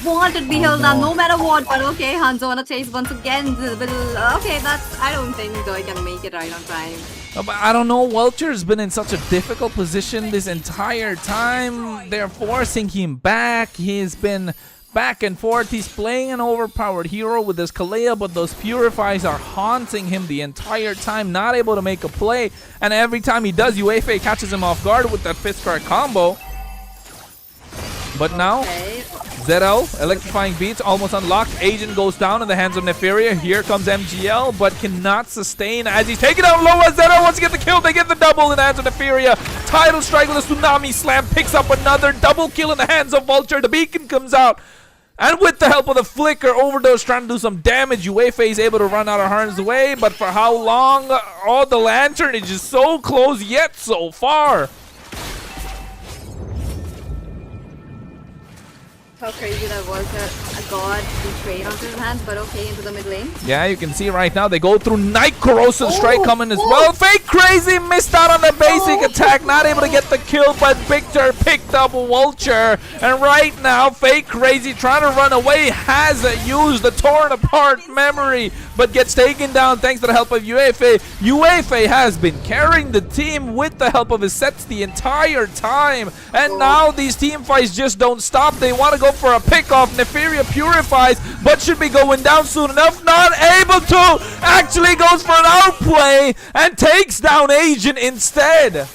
wanted the hill down no matter what, but okay, Hanzo on a chase once again. Okay, I don't think Doi can make it right on time. But I don't know, Vulture's been in such a difficult position this entire time. They're forcing him back. He's been back and forth. He's playing an overpowered hero with this Kalea, but those Purifies are haunting him the entire time, not able to make a play. And every time he does, UEFA catches him off guard with that fist crack combo. But now, Zedel, electrifying beats, almost unlocked. Agent goes down in the hands of Neferia. Here comes MGL, but cannot sustain as he's taken out low. As Zedel wants to get the kill. They get the double in the hands of Neferia. Tidal Strike with a Tsunami Slam picks up another double kill in the hands of Vulture. The beacon comes out. And with the help of the Flicker, Overdose trying to do some damage. UEFA is able to run out of harm's way, but for how long? Oh, the Lantern is just so close yet so far. How crazy that was. A god betrayed onto his hands, but okay, into the mid lane. Yeah, you can see right now they go through Night Corrosive Strike coming as well. Fake Crazy missed out on the basic attack, not able to get the kill, but Victor picked up Vulture. And right now, Fake Crazy trying to run away, has used the torn apart memory, but gets taken down thanks to the help of UEFA. UEFA has been carrying the team with the help of his sets the entire time. And now these team fights just don't stop. They want to go for a pick-off. Neferia purifies, but should be going down soon enough. Not able to. Actually goes for an outplay and takes down Agent instead.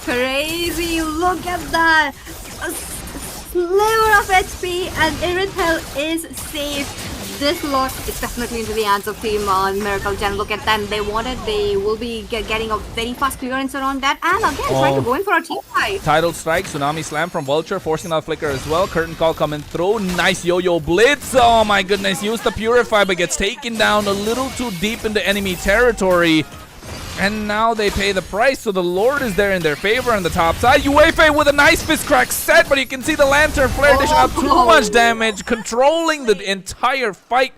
Crazy. Look at that. A sliver of HP and Irithel is safe. This lot is definitely into the hands of Team Miracle Gen. Look at them. They want it. They will be getting a very fast clearance around that. And again, trying to go in for a team fight. Tidal Strike, Tsunami Slam from Vulture, forcing out Flicker as well. Curtain Call coming through. Nice Yo-Yo Blitz. Oh my goodness. Use the Purify, but gets taken down a little too deep into enemy territory. And now they pay the price, so the Lord is there in their favor on the top side. UEFA with a nice fist crack set, but you can see the Lantern Flare dishing out too much damage, controlling the entire fight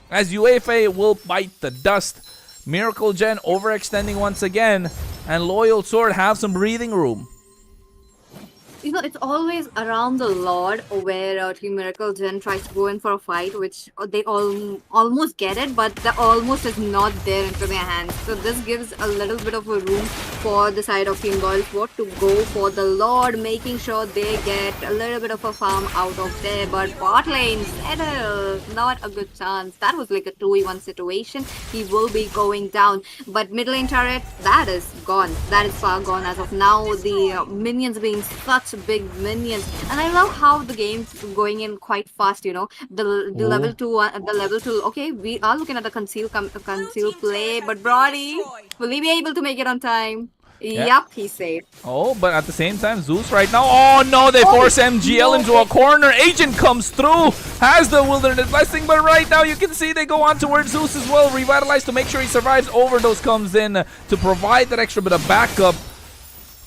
as UEFA will bite the dust. Miracle Gen overextending once again, and Loyal Sword have some breathing room. it's always around the Lord where Team Miracle Gen tries to go in for a fight, which they almost get it, but the almost is not there into their hands. So this gives a little bit of a room for the side of Team Loyal Sword to go for the Lord, making sure they get a little bit of a farm out of there. But bot lane, Zedel, not a good chance. That was like a 2v1 situation. He will be going down. But mid lane turret, that is gone. That is far gone as of now. The minions being such big minions, and I love how the game's going in quite fast. You know, the level 2. Okay, we are looking at the conceal play, but Brody, will he be able to make it on time? Yeah. Yep, he's safe. Oh, but at the same time, Zeus right now. Oh no, they force MGL into a corner. Agent comes through, has the Wilderness Blessing, but right now you can see they go on towards Zeus as well. Revitalize to make sure he survives. Overdose comes in to provide that extra bit of backup.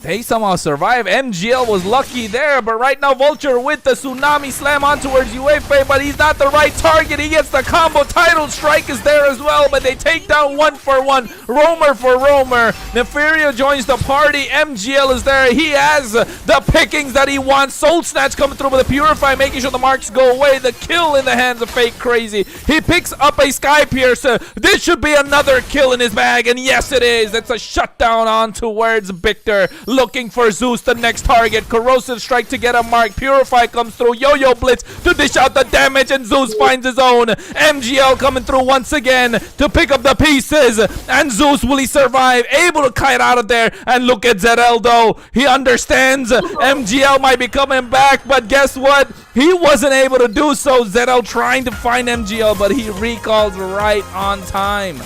They somehow survive. MGL was lucky there, but right now Vulture with the Tsunami Slam on towards UEFA, but he's not the right target. He gets the combo. Tidal Strike is there as well, but they take down 1-for-1. Roamer for Roamer. Nefaria joins the party. MGL is there. He has the pickings that he wants. Soul Snatch coming through with a Purify, making sure the marks go away. The kill in the hands of Fake Crazy. He picks up a Sky Piercer. This should be another kill in his bag, and yes it is. It's a shutdown on towards Victor. Looking for Zeus, the next target. Corrosive Strike to get a mark. Purify comes through. Yo-Yo Blitz to dish out the damage, and Zeus finds his own. MGL coming through once again to pick up the pieces. And Zeus, will he survive? Able to kite out of there. And look at Zedel though. He understands MGL might be coming back, but guess what? He wasn't able to do so. Zedel trying to find MGL, but he recalls right on time.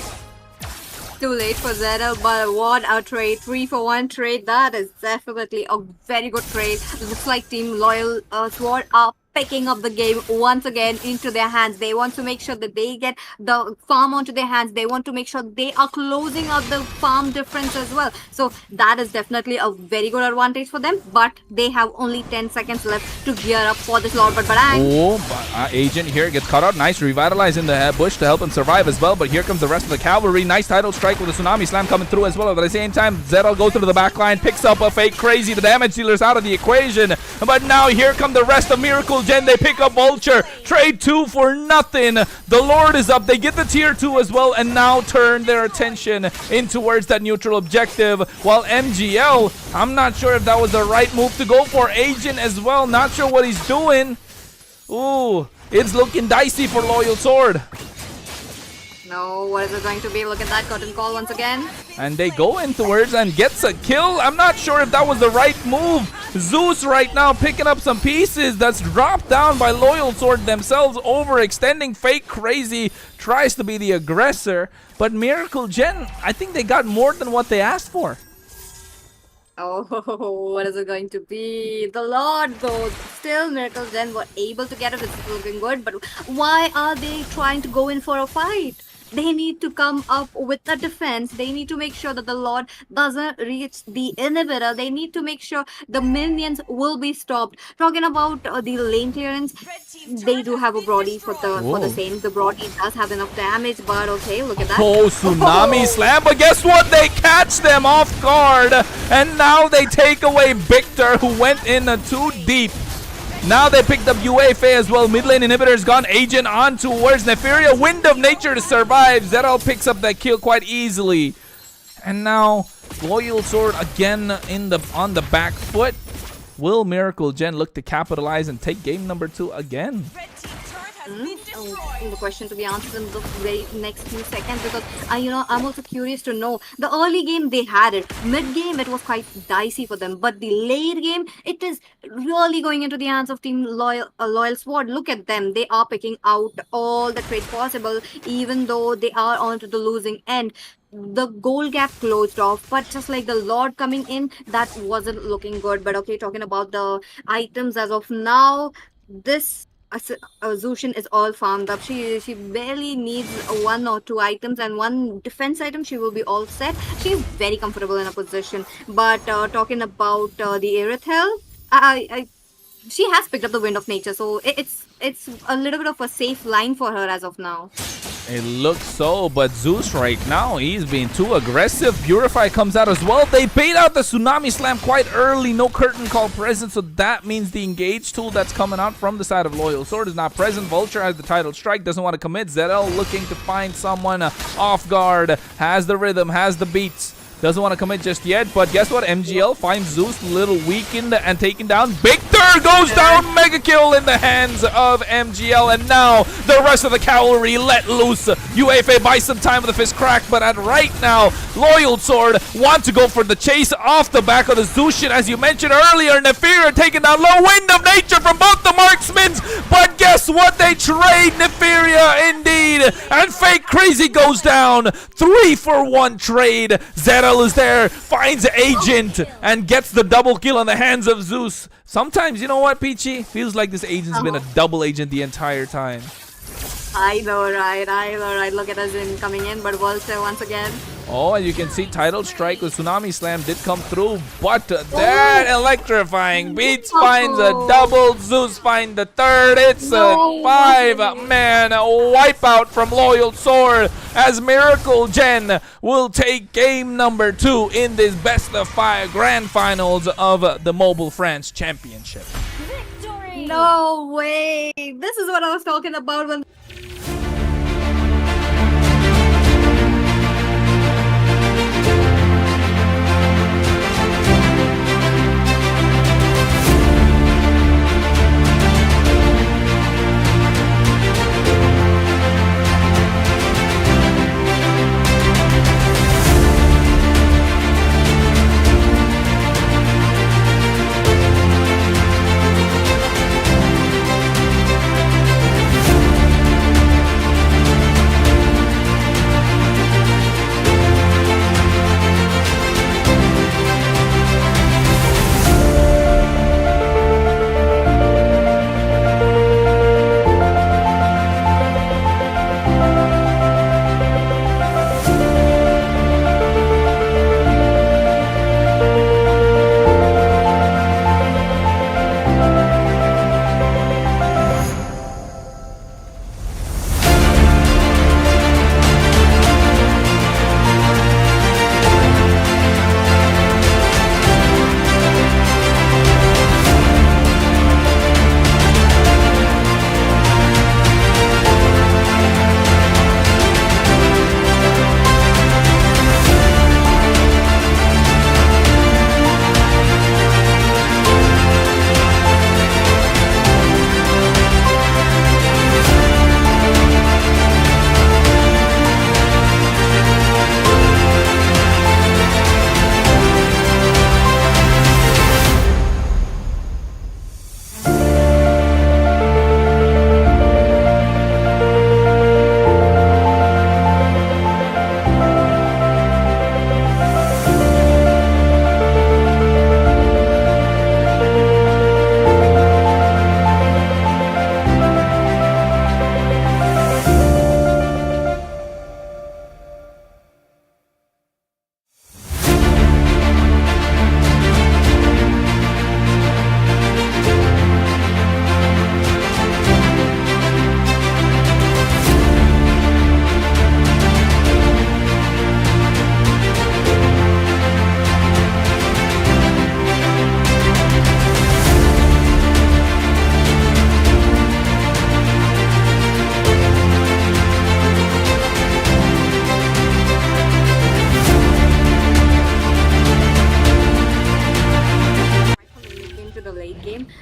Too late for Zedel, but what a trade. 3-for-1 trade. That is definitely a very good trade. Looks like Team Loyal Sword are picking up the game once again into their hands. They want to make sure that they get the farm onto their hands. They want to make sure they are closing out the farm difference as well. So that is definitely a very good advantage for them, but they have only 10 seconds left to gear up for this Lord. But Agent here gets caught out. Nice revitalize in the bush to help him survive as well, but here comes the rest of the cavalry. Nice Tidal Strike with a Tsunami Slam coming through as well. But at the same time, Zedel goes through the back line, picks up a Fake Crazy. The damage dealer's out of the equation, but now here come the rest of Miracle Gen. They pick up Vulture. Trade 2 for nothing. The Lord is up. They get the tier 2 as well, and now turn their attention in towards that neutral objective. While MGL, I'm not sure if that was the right move to go for. Agent as well, not sure what he's doing. Ooh, it's looking dicey for Loyal Sword. no, what is it going to be? Look at that curtain call once again. And they go in towards and gets a kill. I'm not sure if that was the right move. Zeus right now picking up some pieces. That's dropped down by Loyal Sword themselves, overextending. Fake Crazy tries to be the aggressor, but Miracle Gen, I think they got more than what they asked for. Oh, what is it going to be? The Lord, though, still Miracle Gen were able to get it. It's looking good, but why are they trying to go in for a fight? They need to come up with a defense. They need to make sure that the Lord doesn't reach the inhibitor. They need to make sure the minions will be stopped. Talking about the lane clearance, they do have a Brody for the same. The Brody does have enough damage, but okay, look at that. Oh, Tsunami Slam, but guess what? They catch them off guard, and now they take away Victor, who went in too deep. Now they picked up UEFA as well. Mid lane inhibitor's gone. Agent on towards Nefaria. Wind of Nature to survive. Zedel picks up that kill quite easily. And now Loyal Sword again on the back foot. Will Miracle Gen look to capitalize and take game number 2 again? The question to be answered in the very next few seconds, because I'm also curious to know. The early game they had it, mid game it was quite dicey for them, but the late game it is really going into the hands of Team Loyal Sword. Look at them, they are picking out all the trades possible, even though they are onto the losing end. The goal gap closed off, but just like the Lord coming in, that wasn't looking good. But okay, talking about the items as of now, this Zushin is all farmed up. She barely needs 1 or 2 items and 1 defense item. She will be all set. She's very comfortable in a position. But talking about the Erithel, she has picked up the Wind of Nature, so it's a little bit of a safe line for her as of now. It looks so, but Zeus right now, he's being too aggressive. Purify comes out as well. They bait out the Tsunami Slam quite early. No curtain call present, so that means the engage tool that's coming out from the side of Loyal Sword is not present. Vulture has the title strike, doesn't want to commit. Zedel looking to find someone off guard. Has the rhythm, has the beats. Doesn't want to commit just yet, but guess what? MGL finds Zeus a little weakened and taken down. Victor goes down. Mega kill in the hands of MGL, and now the rest of the cavalry let loose. UAFA buys some time with the fist crack, but at right now, Loyal Sword want to go for the chase off the back of the Zushin. As you mentioned earlier, Nefira taking down low. Wind of nature from both the marksmen, but guess what? They trade Nefiria indeed, and Fake Crazy goes down. 3-for-1 trade. Zedel is there, finds Agent, and gets the double kill on the hands of Zeus. Sometimes, you know what, Peachy? Feels like this agent's been a double agent the entire time. I know, right? Look at us coming in, but Volster once again. Oh, and you can see title strike with Tsunami Slam did come through, but that electrifying Beats finds a double. Zeus finds the third. It's a 5-man wipeout from Loyal Sword as Miracle Gen will take game number 2 in this best of 5 grand finals of the Mobile France Championship. No way! This is what I was talking about when.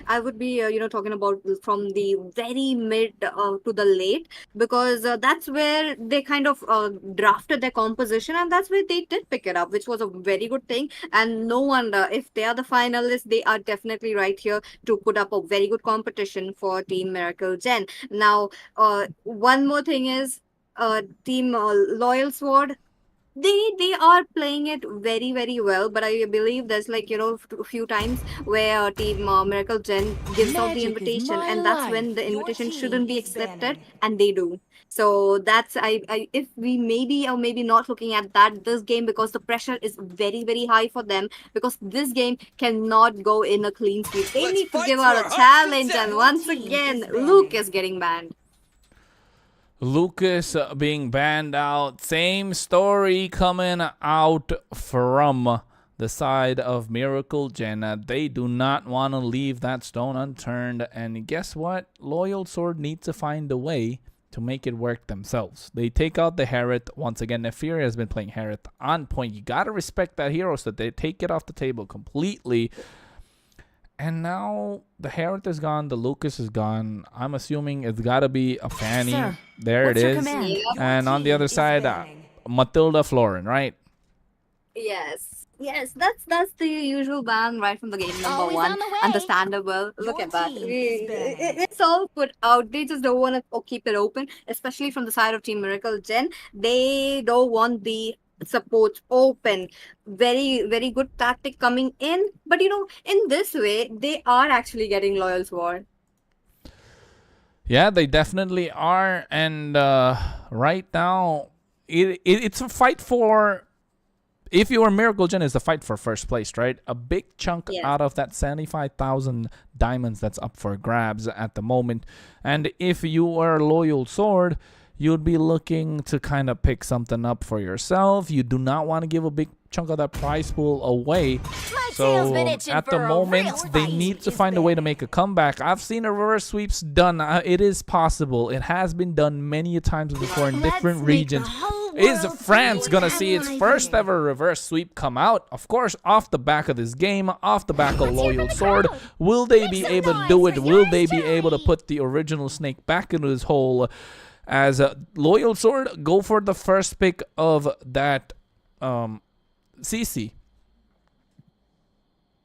I would be, talking about from the very mid to the late, because that's where they kind of drafted their composition, and that's where they did pick it up, which was a very good thing. And no wonder, if they are the finalists, they are definitely right here to put up a very good competition for Team Miracle Gen. Now, one more thing is Team Loyal Sword. They are playing it very, very well, but I believe there's a few times where Team Miracle Gen gives out the invitation, and that's when the invitation shouldn't be accepted, and they do. So that's I if we maybe or maybe not looking at that this game, because the pressure is very, very high for them, because this game cannot go in a clean sweep. They need to give out a challenge, and once again Luke is getting banned. Lucas being banned out. Same story coming out from the side of Miracle Gen. They do not want to leave that stone unturned. And guess what? Loyal Sword needs to find a way to make it work themselves. They take out the Herod. Once again, Nefiri has been playing Herod on point. You got to respect that hero, so they take it off the table completely. And now the Herod is gone, the Lucas is gone. I'm assuming it's got to be a Fanny. Sir, There what's it your is. command? Yep. And on the other Is side, banning. Matilda Florin, right? Yes, yes, that's the usual ban right from the game number Always one. on the way. Understandable. Look Your at that. team is banned. It's all put out. They just don't want to keep it open, especially from the side of Team Miracle Gen. They don't want the support open. Very, very good tactic coming in. But in this way, they are actually getting Loyal Sword. Yeah, they definitely are. And right now, it's a fight for... If you are Miracle Gen, it's a fight for first place, right? A big chunk Yes. out of that 75,000 diamonds that's up for grabs at the moment. And if you are Loyal Sword, you'd be looking to kind of pick something up for yourself. You do not want to give a big chunk of that prize pool away. My tail's So been itching at for the a moment, real they fight. need to find a way to make a comeback. I've seen a reverse sweeps done. It is possible. It has been done many a times before in Let's different make regions. the whole Is world France feel gonna see its alive first again. ever reverse sweep come out? Of course, off the back of this game, off the back of Loyal Sword. Will they be some able to noise do it? for Will yours they be able to truly. put the original snake back into his hole? As Loyal Sword go for the first pick of that CC.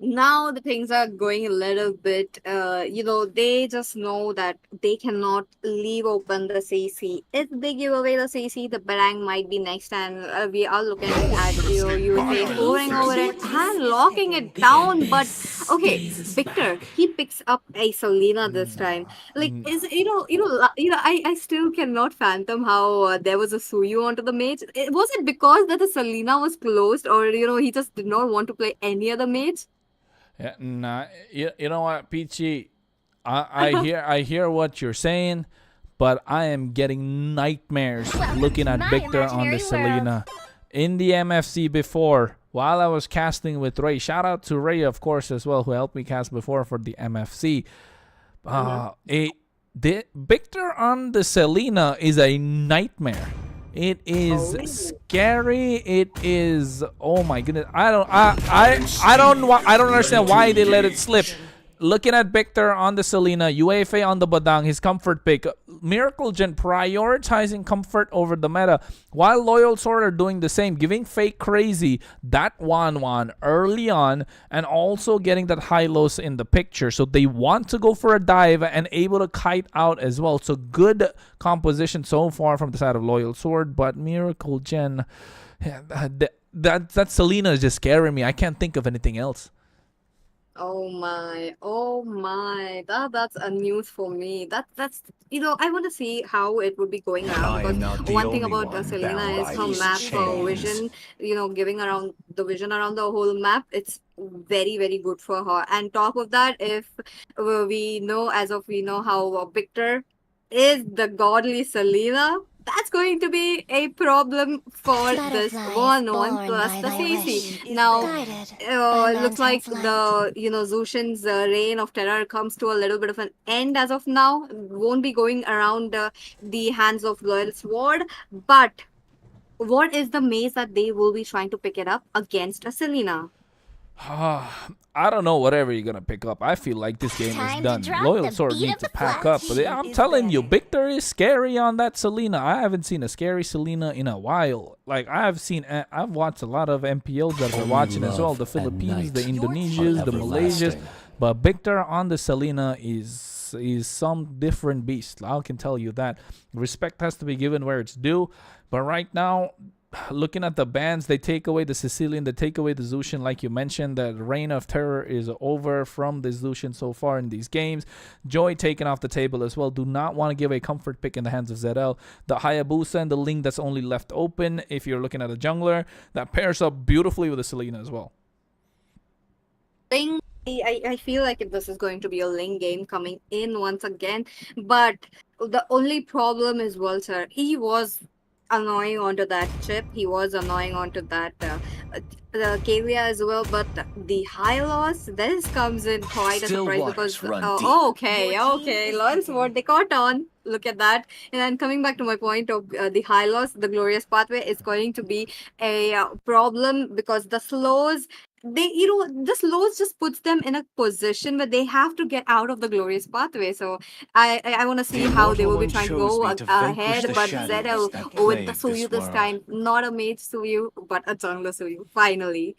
Now the things are going a little bit, they just know that they cannot leave open the CC. If they give away the CC, the Barang might be next, and we are looking at USA hovering over it and locking it down. But okay, Victor, he picks up a Selena this time. Like, is I still cannot fathom how there was a Suyu onto the mage. Was it because that the Selena was closed, or he just did not want to play any other mage? Yeah, nah, you know what, Peachy? I hear what you're saying, but I am getting nightmares Welcome looking to at my Victor on the imaginary Selena. In the MFC before, while I was casting with Ray, shout out to Ray, of course, as well, who helped me cast before for the MFC. Victor on the Selena is a nightmare. It is scary. It is, oh my goodness. I don't understand why they let it slip. Looking at Victor on the Selena, UFA on the Badang, his comfort pick. Miracle Gen prioritizing comfort over the meta, while Loyal Sword are doing the same, giving fake crazy that 1-1 early on, and also getting that high-lows in the picture. So they want to go for a dive and able to kite out as well. So good composition so far from the side of Loyal Sword, but Miracle Gen, that Selena is just scaring me. I can't think of anything else. Oh my, that's a news for me. That's I want to see how it would be going around, I am because not the one thing only about one Selena bound is by her these map chains. vision, giving around the vision around the whole map. It's very, very good for her. And top of that, if we know how Victor is the godly Selena, that's going to be a problem for this Butterflies 1-1 born plus by the thy CC. wish. Now, Guided by it looks like man's the Zushin's reign of terror comes to a little bit of an end as of now. Won't be going around the hands of Loyal Sword. But what is the maze that they will be trying to pick it up against a Selena? I don't know whatever you're gonna pick up. I feel like this game Time is to done. drop Loyal the Sword beat needs of to the pack flag. up. But I'm Is telling you, banning. Victor is scary on that Selena. I haven't seen a scary Selena in a while. Like I've watched a lot of MPLs that are Only watching as well. love The and Philippines, the night Indonesians, are the Malaysians. everlasting. But Victor on the Selena is some different beast. I can tell you that. Respect has to be given where it's due. But right now, looking at the bans, they take away the Sicilian, they take away the Zushin, like you mentioned. The reign of terror is over from the Zushin so far in these games. Joy taken off the table as well. Do not want to give a comfort pick in the hands of Zedel. The Hayabusa and the Ling that's only left open, if you're looking at a jungler, that pairs up beautifully with the Selena as well. Thing I feel like this is going to be a lane game coming in once again, but the only problem is Walter. He was annoying onto that chip. He was annoying onto that Kalia as well. But the high loss, this comes in quite a Still surprise waters because run deep. okay, Lawrence what they caught on. Look at that. And then coming back to my point of the high loss, the glorious pathway is going to be a problem because the slows the slows just puts them in a position where they have to get out of the glorious pathway. So I want to see The how they will be immortal trying to one go chose me to vanquish ahead, the but shadows Zedel that with the plague Suyu this this world. time, not a mage Suyu, but a jungler Suyu. Finally.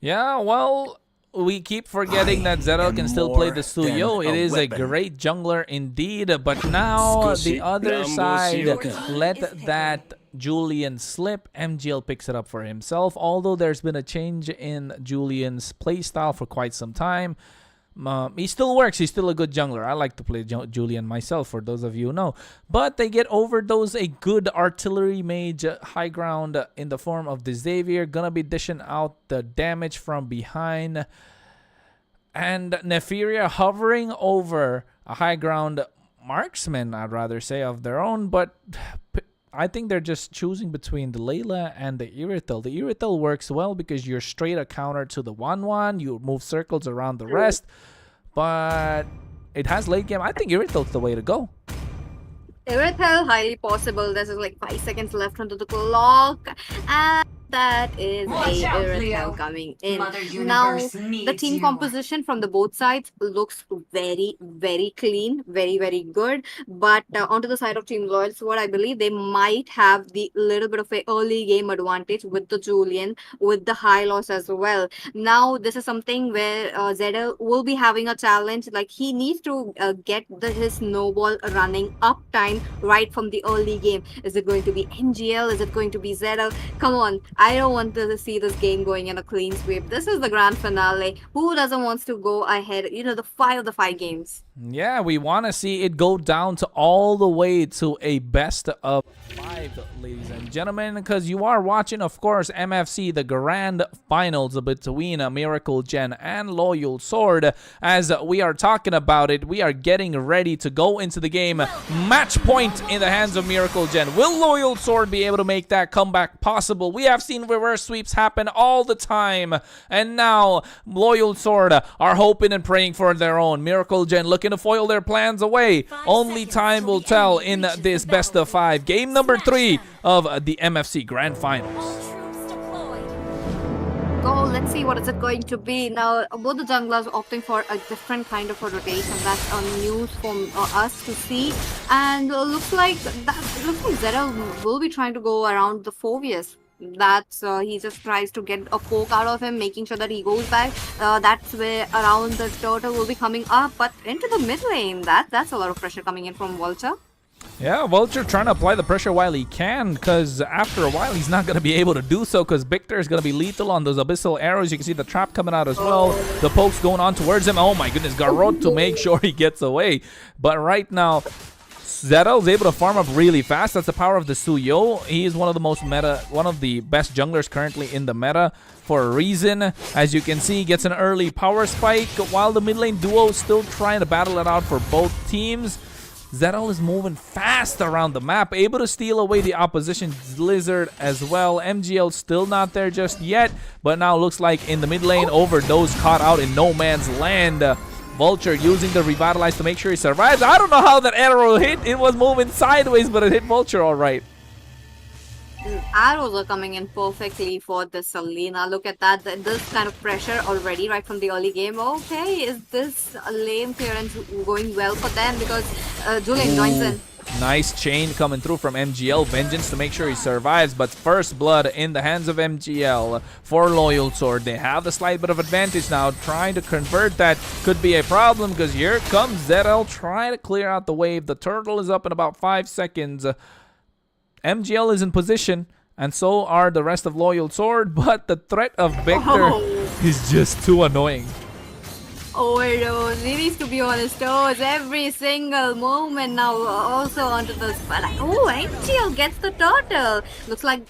Yeah, well, we keep forgetting I that Zedel am can still play more the Suyo. than It a is a weapon. great jungler indeed, but now Scusi, the other Lambo side Sioka. let that Julian slip. MGL picks it up for himself, although there's been a change in Julian's playstyle for quite some time. He still works. He's still a good jungler. I like to play Julian myself, for those of you who know. But they get overdose a good artillery mage high ground in the form of the Xavier. Gonna be dishing out the damage from behind. And Neferia hovering over a high ground marksman, I'd rather say, of their own. But I think they're just choosing between the Layla and the Irithel. The Irithel works well because you're straight a counter to the 1-1. You move circles around the rest. But it has late game. I think Irithel's the way to go. Irithel, highly possible. There's like 5 seconds left onto the clock. And that is Watch a out, Irithel Leo. coming in. Mother Now, Universe the needs team you. composition from the both sides looks very, very clean, very, very good. But onto the side of Team Loyal Sword, I believe they might have the little bit of a early game advantage with the Julian, with the high loss as well. Now, this is something where Zedel will be having a challenge. Like he needs to get his snowball running up time right from the early game. Is it going to be MGL? Is it going to be Zedel? Come on, I don't want to see this game going in a clean sweep. This is the grand finale. Who doesn't want to go ahead? You know, the 5 of the 5 games. Yeah, we want to see it go down to all the way to a best of 5, ladies and gentlemen, because you are watching, of course, MFC, the grand finals between Miracle Gen and Loyal Sword. As we are talking about it, we are getting ready to go into the game. Match point in the hands of Miracle Gen. Will Loyal Sword be able to make that comeback possible? We have seen reverse sweeps happen all the time, and now Loyal Sword are hoping and praying for their own. Miracle Gen looking to foil their plans away. Only time will tell in this best of 5. Game number 3 of the MFC Grand Finals. Go, let's see what is it going to be. Now, both the junglers opting for a different kind of a rotation. That's news for us to see. And looks like Zedel will be trying to go around the Phobius. That's he just tries to get a poke out of him, making sure that he goes back. That's where around the turtle will be coming up, but into the mid lane. That's a lot of pressure coming in from Vulture. Yeah, Vulture trying to apply the pressure while he can, because after a while he's not going to be able to do so, because Victor is going to be lethal on those abyssal arrows. You can see the trap coming out as well. The pokes going on towards him. Oh my goodness, Garrot to make sure he gets away. But right now, Zedel is able to farm up really fast. That's the power of the Suyo. He is one of the best junglers currently in the meta for a reason. As you can see, he gets an early power spike, while the mid lane duo is still trying to battle it out for both teams. Zedel is moving fast around the map, able to steal away the opposition's lizard as well. MGL still not there just yet, but now looks like in the mid lane, Overdose caught out in no man's land. Vulture using the Revitalize to make sure he survives. I don't know how that arrow hit. It was moving sideways, but it hit Vulture all right. Arrows are coming in perfectly for the Selena. Look at that. This kind of pressure already right from the early game. Okay, is this lane clearance going well for them? Because Julian joins in. Nice chain coming through from MGL. Vengeance to make sure he survives, but first blood in the hands of MGL for Loyal Sword. They have the slight bit of advantage now. Trying to convert that could be a problem, because here comes Zedel trying to clear out the wave. The turtle is up in about 5 seconds. MGL is in position, and so are the rest of Loyal Sword, but the threat of Victor is just too annoying. Overdose. He needs to be on his toes every single moment now. Also onto the spot. Oh, MGL gets the turtle. Looks like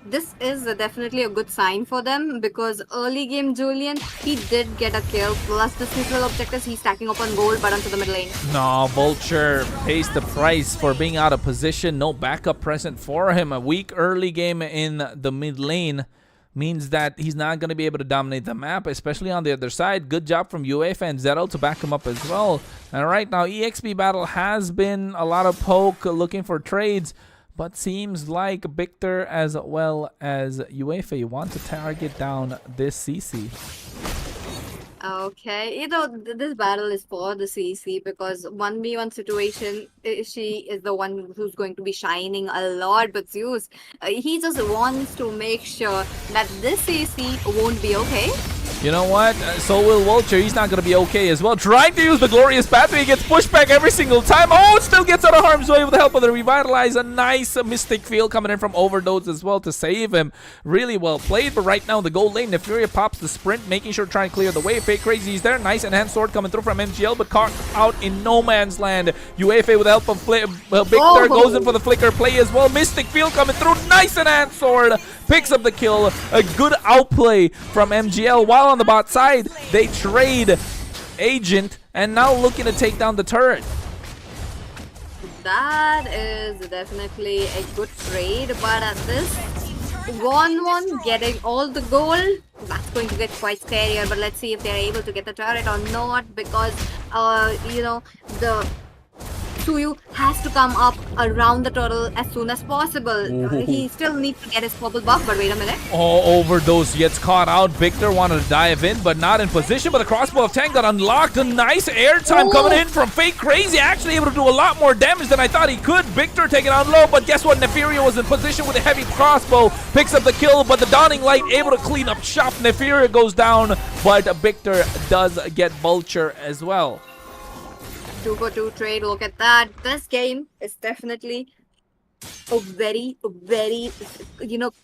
this is definitely a good sign for them because early game Julian he did get a kill. Plus the neutral objectives he's stacking up on gold, but onto the mid lane. No, Vulture pays the price for being out of position. No backup present for him. A weak early game in the mid lane means that he's not going to be able to dominate the map, especially on the other side. Good job from UEFA and Zedel to back him up as well. And right now, EXP battle has been a lot of poke looking for trades, but seems like Victor as well as UEFA want to target down this CC. Okay, this battle is for the CC because 1v1 situation, she is the one who's going to be shining a lot. But Zeus, he just wants to make sure that this CC won't be okay. You know what? So will Vulture. He's not going to be okay as well. Trying to use the glorious pathway. He gets pushed back every single time. Oh, still gets out of harm's way with the help of the Revitalize. A nice Mystic Field coming in from Overdose as well to save him. Really well played. But right now, the gold lane, Nefuria pops the sprint, making sure to try and clear the way. Fake Crazy is there. Nice enhanced sword coming through from MGL, but caught out in no man's land. UEFA with the help of Victor goes in for the flicker play as well. Mystic Field coming through. Nice enhanced sword. Picks up the kill. A good outplay from MGL. While on the bot side, they trade Agent and now looking to take down the turret. That is definitely a good trade, but at this 1-1 getting all the gold, that's going to get quite scarier. But let's see if they're able to get the turret or not, because the Suyu has to come up around the turtle as soon as possible. He still needs to get his purple buff, but wait a minute. Oh, Overdose gets caught out. Victor wanted to dive in, but not in position. But the crossbow of Tank got unlocked. A nice airtime coming in from Fake Crazy. Actually able to do a lot more damage than I thought he could. Victor taking on low, but guess what? Nefuria was in position with a heavy crossbow. Picks up the kill, but the Dawning Light able to clean up shop. Nefuria goes down, but Victor does get Vulture as well. 2-for-2 trade, look at that. This game is definitely a very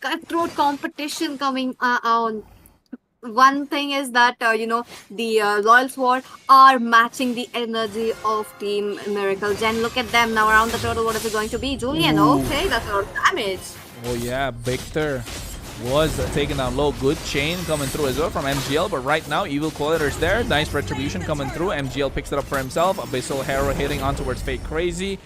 cutthroat competition coming on. One thing is that the Loyal Sword are matching the energy of Team Miracle Gen. Look at them now around the turtle. What is it going to be? Julian, okay, that's a lot of damage. Oh yeah, Victor was taken down low. Good chain coming through as well from MGL, but right now Evil Collider's there. Nice retribution coming through. MGL picks it up for himself. Abyssal Hero hitting on towards Fake Crazy,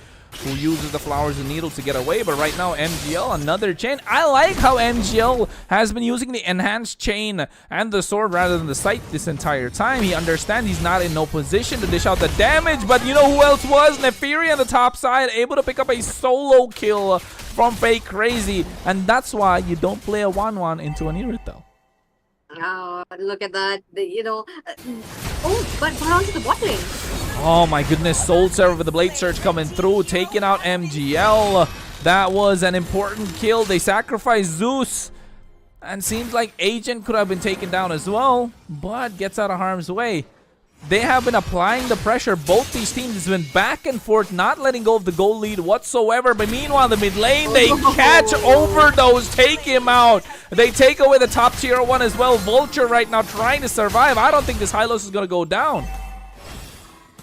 who uses the Flowers and Needles to get away. But right now MGL, another chain. I like how MGL has been using the enhanced chain and the sword rather than the sight this entire time. He understands he's not in no position to dish out the damage, but you know who else was? Nefuria on the top side, able to pick up a solo kill from Fake Crazy, and that's why you don't play a 1-1 into an Irithel. Oh, look at that. But we're on to the bot lane. Oh my goodness, Soul Server with the Blade Surge coming through, taking out MGL. That was an important kill. They sacrificed Zeus, and seems like Agent could have been taken down as well, but gets out of harm's way. They have been applying the pressure. Both these teams has been back and forth, not letting go of the goal lead whatsoever. But meanwhile, the mid lane, they catch Overdose, take him out. They take away the top tier 1 as well. Vulture right now trying to survive. I don't think this Hylos is going to go down.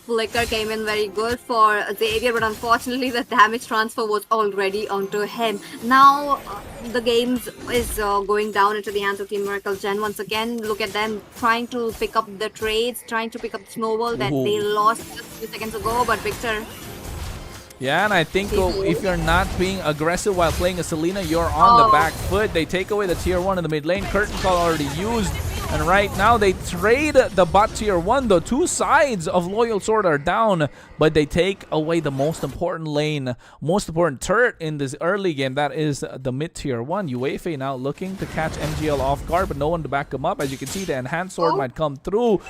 Flicker came in very good for Xavier, but unfortunately the damage transfer was already onto him. Now the games is going down into the hands of Team Miracle Gen once again. Look at them trying to pick up the trades, trying to pick up the snowball that they lost just a few seconds ago, but Victor... Yeah, and I think if you're not being aggressive while playing a Selena, you're on the back foot. They take away the tier 1 in the mid lane. Curtain Call already used. And right now, they trade the bot tier 1. The two sides of Loyal Sword are down, but they take away the most important lane, most important turret in this early game. That is the mid tier 1. UEFA now looking to catch MGL off guard, but no one to back him up. As you can see, the enhanced sword might come through.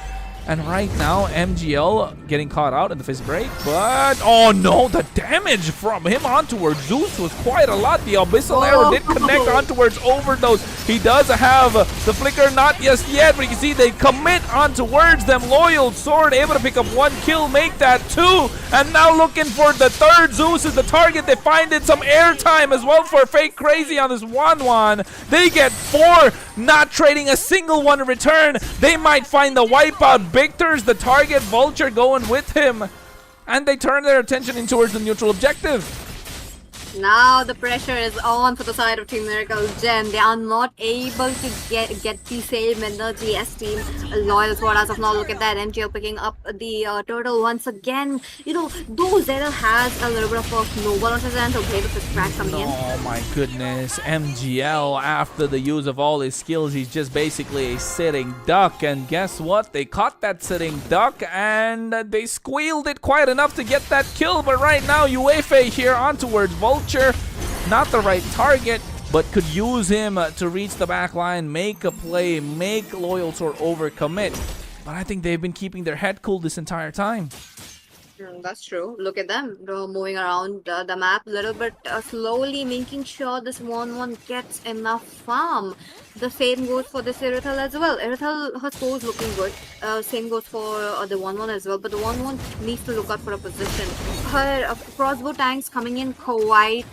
And right now, MGL getting caught out in the fist break. But, oh no, the damage from him on towards Zeus was quite a lot. The Abyssal Arrow did connect on towards Overdose. He does have the flicker, not just yet, but you can see they commit on towards them. Loyal Sword able to pick up 1 kill, make that 2. And now looking for the 3rd. Zeus is the target. They find it some airtime as well for Fake Crazy on this 1-1. They get 4, not trading a single one in return. They might find the wipeout. Victor's the target, Vulture going with him. And they turn their attention in towards the neutral objective. Now the pressure is on for the side of Team Miracle Gen. They are not able to get the same energy as Team Loyal Squad as of now. Look at that, MGL picking up the turtle once again. You know, though Zedel has a little bit of a snowball on his end, okay, with the crack coming in. Oh my goodness, MGL, after the use of all his skills, he's just basically a sitting duck. And guess what? They caught that sitting duck and they squealed it quite enough to get that kill. But right now, UEFA here on towards Vulture. Not the right target, but could use him to reach the back line, make a play, make Loyal Sword overcommit. But I think they've been keeping their head cool this entire time. That's true. Look at them moving around the map a little bit slowly, making sure this 1-1 gets enough farm. The same goes for this Irithel as well. Irithel, her score is looking good. Same goes for the 1-1 as well. But the 1-1 needs to look out for a position. Her crossbow tanks coming in quite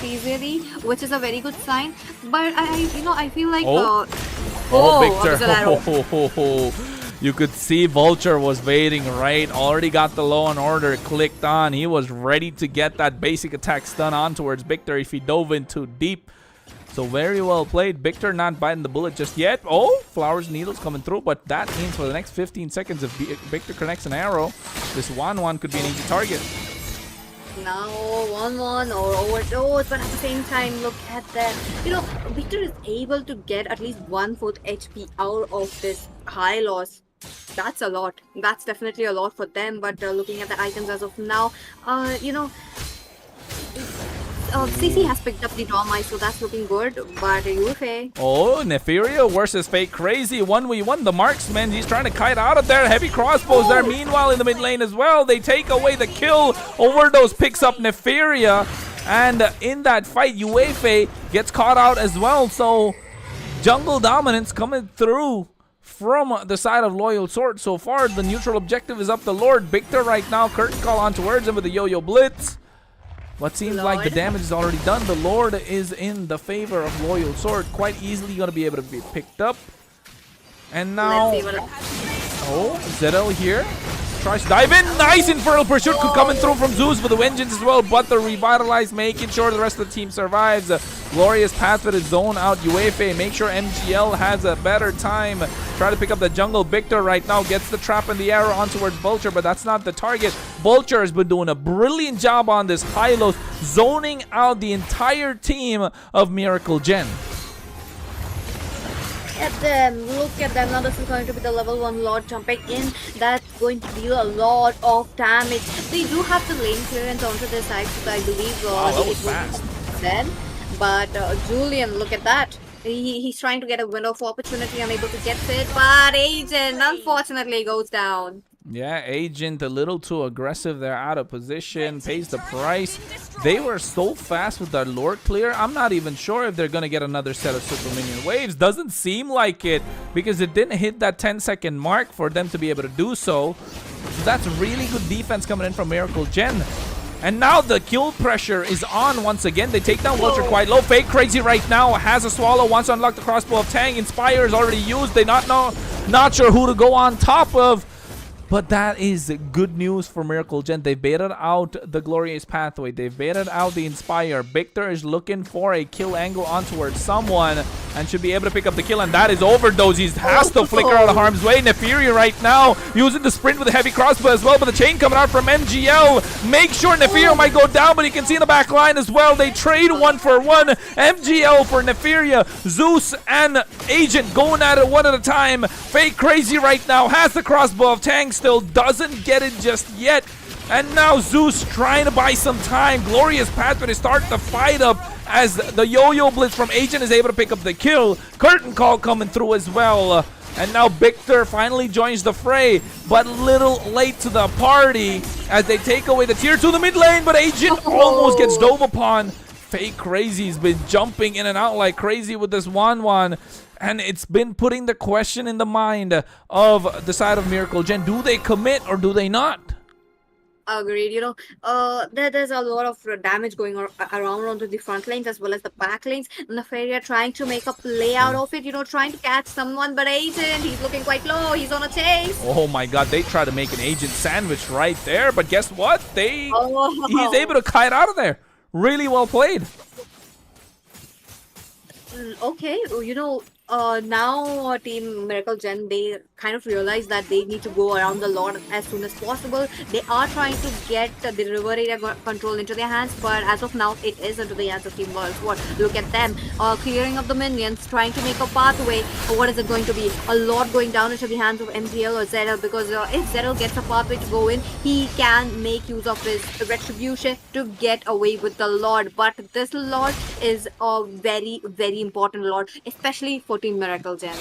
easily, which is a very good sign. But I feel like Victor. You could see Vulture was waiting, right? Already got the Law and Order clicked on. He was ready to get that basic attack stun on towards Victor if he dove in too deep. So very well played. Victor not biting the bullet just yet. Oh, Flowers and Needles coming through. But that means for the next 15 seconds, if Victor connects an arrow, this 1-1 could be an easy target. Now 1-1 or overdose, but at the same time, look at that. You know, Victor is able to get at least 1/4 HP out of this high loss. That's a lot. That's definitely a lot for them. But looking at the items as of now, CC has picked up the Dormice, so that's looking good. But UFA. Oh, Nefaria versus Fake Crazy. 1v1. The marksman, he's trying to kite out of there. Heavy crossbows there. Meanwhile, in the mid lane as well, they take away the kill. Overdose picks up Nefaria. And in that fight, UEFA gets caught out as well. So, jungle dominance coming through from the side of Loyal Sword. So far, the neutral objective is up the Lord. Victor right now, curtain call on towards him with the Yo-Yo Blitz. What seems like the damage is already done. The Lord is in the favor of Loyal Sword. Quite easily going to be able to be picked up. And now, Zedel here. Tries to dive in. Nice Infernal Pursuit coming through from Zeus with the Vengeance as well. But the Revitalize making sure the rest of the team survives. Glorious Path with his zone out. UEFA make sure MGL has a better time. Try to pick up the jungle. Victor right now gets the trap and the arrow on towards Vulture, but that's not the target. Vulture has been doing a brilliant job on this high-low, zoning out the entire team of Miracle Gen. Look at them. Now this is going to be the level 1 Lord jumping in. That's going to deal a lot of damage. They do have the lane clearance onto their side, so I believe that was fast. Then, but Julian, look at that. He's trying to get a window of opportunity, unable to get it, but Agent unfortunately goes down. Yeah, Agent a little too aggressive. They're out of position, pays the price. They were so fast with their Lord clear. I'm not even sure if they're going to get another set of super minion waves. Doesn't seem like it because it didn't hit that 10-second mark for them to be able to do so. So that's really good defense coming in from Miracle Gen. And now the kill pressure is on once again. They take down Vulture quite low. Fake Crazy right now has a swallow. Wants to unlock the crossbow of Tang. Inspire is already used. They not sure who to go on top of. But that is good news for Miracle Gen. They baited out the Glorious Pathway. They baited out the Inspire. Victor is looking for a kill angle on towards someone and should be able to pick up the kill. And that is Overdose. He has to flicker out of harm's way. Nefaria right now using the sprint with a heavy crossbow as well. But the chain coming out from MGL. Make sure Nefaria might go down, but you can see in the back line as well. They trade 1-for-1. MGL for Nefaria. Zeus and Agent going at it one at a time. Fake Crazy right now has the crossbow of Tang. Still doesn't get it just yet. And now Zeus trying to buy some time. Glorious Pathway to start the fight up as the Yo-Yo Blitz from Agent is able to pick up the kill. Curtain call coming through as well. And now Victor finally joins the fray, but little late to the party as they take away the tier 2 the mid lane, but Agent almost gets dove upon. Fake Crazy's been jumping in and out like crazy with this 1-1. And it's been putting the question in the mind of the side of Miracle Gen. Do they commit or do they not? Agreed. There's a lot of damage going around onto the front lanes as well as the back lanes. Nefaria trying to make a play out of it, trying to catch someone, but Agent, he's looking quite low. He's on a chase. Oh my god, they try to make an agent sandwich right there, but guess what? He's able to kite out of there. Really well played. Okay, now Team Miracle Gen, they kind of realize that they need to go around the Lord as soon as possible. They are trying to get the river area control into their hands, but as of now, it is into the hands of Team World Sword. Look at them, clearing up the minions, trying to make a pathway. What is it going to be? A lot going down into the hands of MGL or Zedel, because if Zedel gets a pathway to go in, he can make use of his retribution to get away with the Lord. But this Lord is a very, very important Lord, especially for Team Miracle Gen.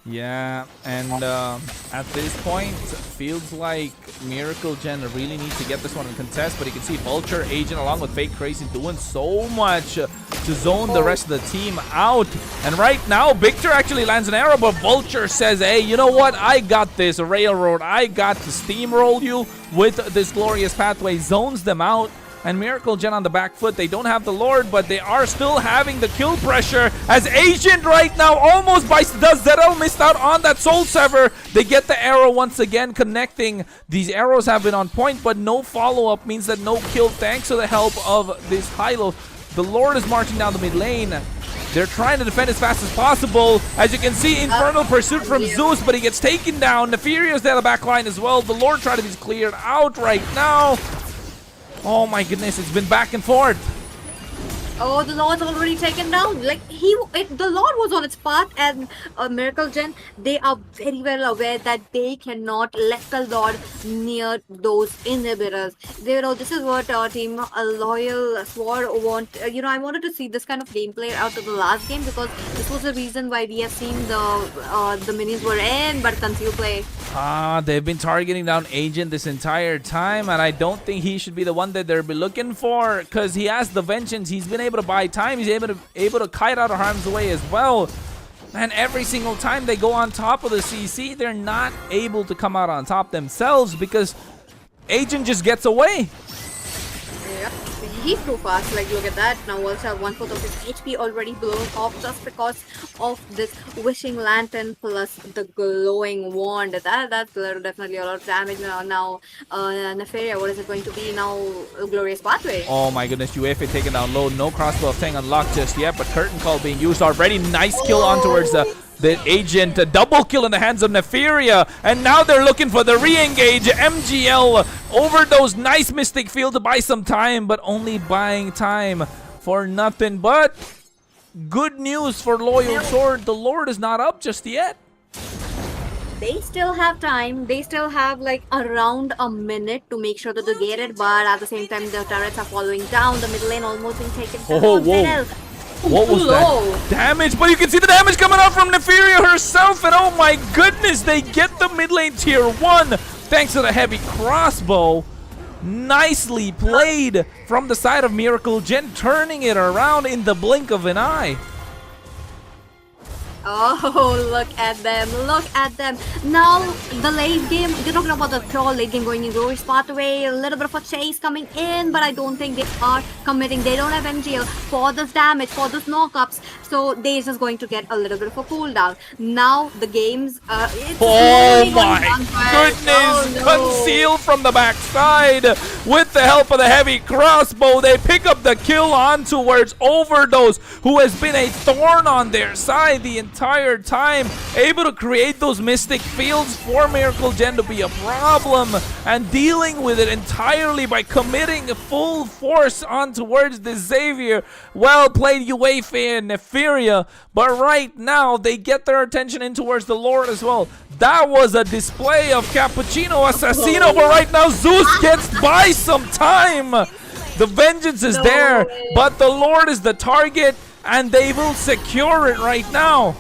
Yeah, and at this point, feels like Miracle Gen really needs to get this one in contest, but you can see Vulture, Agent, along with Fake Crazy doing so much to zone the rest of the team out. And right now, Victor actually lands an arrow, but Vulture says, hey, you know what? I got this Railroad. I got to steamroll you with this glorious pathway, zones them out. And Miracle Gen on the back foot. They don't have the Lord, but they are still having the kill pressure as Agent right now almost does Zedel missed out on that Soul Sever. They get the arrow once again connecting. These arrows have been on point, but no follow-up means that no kill thanks to the help of this Hylo. The Lord is marching down the mid lane. They're trying to defend as fast as possible. As you can see, Infernal Pursuit from Zeus, but he gets taken down. Nefaria's there the back line as well. The Lord trying to be cleared out right now. Oh my goodness, it's been back and forth. Oh, the Lord's already taken down. Like the Lord was on its path, and Miracle Gen, they are very well aware that they cannot let the Lord near those inhibitors. This is what our team, a loyal Sword, want. I wanted to see this kind of gameplay out of the last game, because this was the reason why we have seen the minions were in, but concealed play. They've been targeting down Agent this entire time, and I don't think he should be the one that they'll be looking for, because he has the Vengeance. He's been able to buy time. He's able to kite out of harm's way as well. And every single time they go on top of the CC, they're not able to come out on top themselves because Agent just gets away. Yeah, he's too fast. Like, look at that. Now also have 1/4 of his HP already blown off just because of this Wishing Lantern plus the glowing wand. That's definitely a lot of damage now. Nefaria, what is it going to be now? Glorious Pathway. Oh my goodness, UFA taken down low. No crossbow of Thing unlocked just yet, but Curtain Call being used already. Nice kill on towards the Agent. A double kill in the hands of Nefaria, and now they're looking for the re-engage. MGL overdose. Nice Mystic Field to buy some time, but only buying time for nothing but good news for Loyal Sword. The Lord is not up just yet. They still have time. They still have like around a minute to make sure that they get it, but at the same time the turrets are following down. The mid lane almost being taken down. Oh, whoa. What was that damage? But you can see the damage coming out from Nefaria herself, and oh my goodness, they get the mid lane tier 1 thanks to the heavy crossbow. Nicely played from the side of Miracle Gen, turning it around in the blink of an eye. Oh, look at them. Look at them. Now, the late game, you're talking about the pure late game going in Glorious Pathway, a little bit of a chase coming in, but I don't think they are committing. They don't have MGL for this damage, for this knockups, so they're just going to get a little bit of a cooldown. Now, the games, oh my goodness! Concealed from the backside with the help of the heavy crossbow. They pick up the kill on towards Overdose, who has been a thorn on their side the entire time, able to create those mystic fields for Miracle Gen to be a problem, and dealing with it entirely by committing full force on towards the Xavier. Well played, UEFA and Nefaria, but right now they get their attention in towards the Lord as well. That was a display of Cappuccino Assassino, but right now Zeus gets by some time. The Vengeance is there, but the Lord is the target, and they will secure it right now.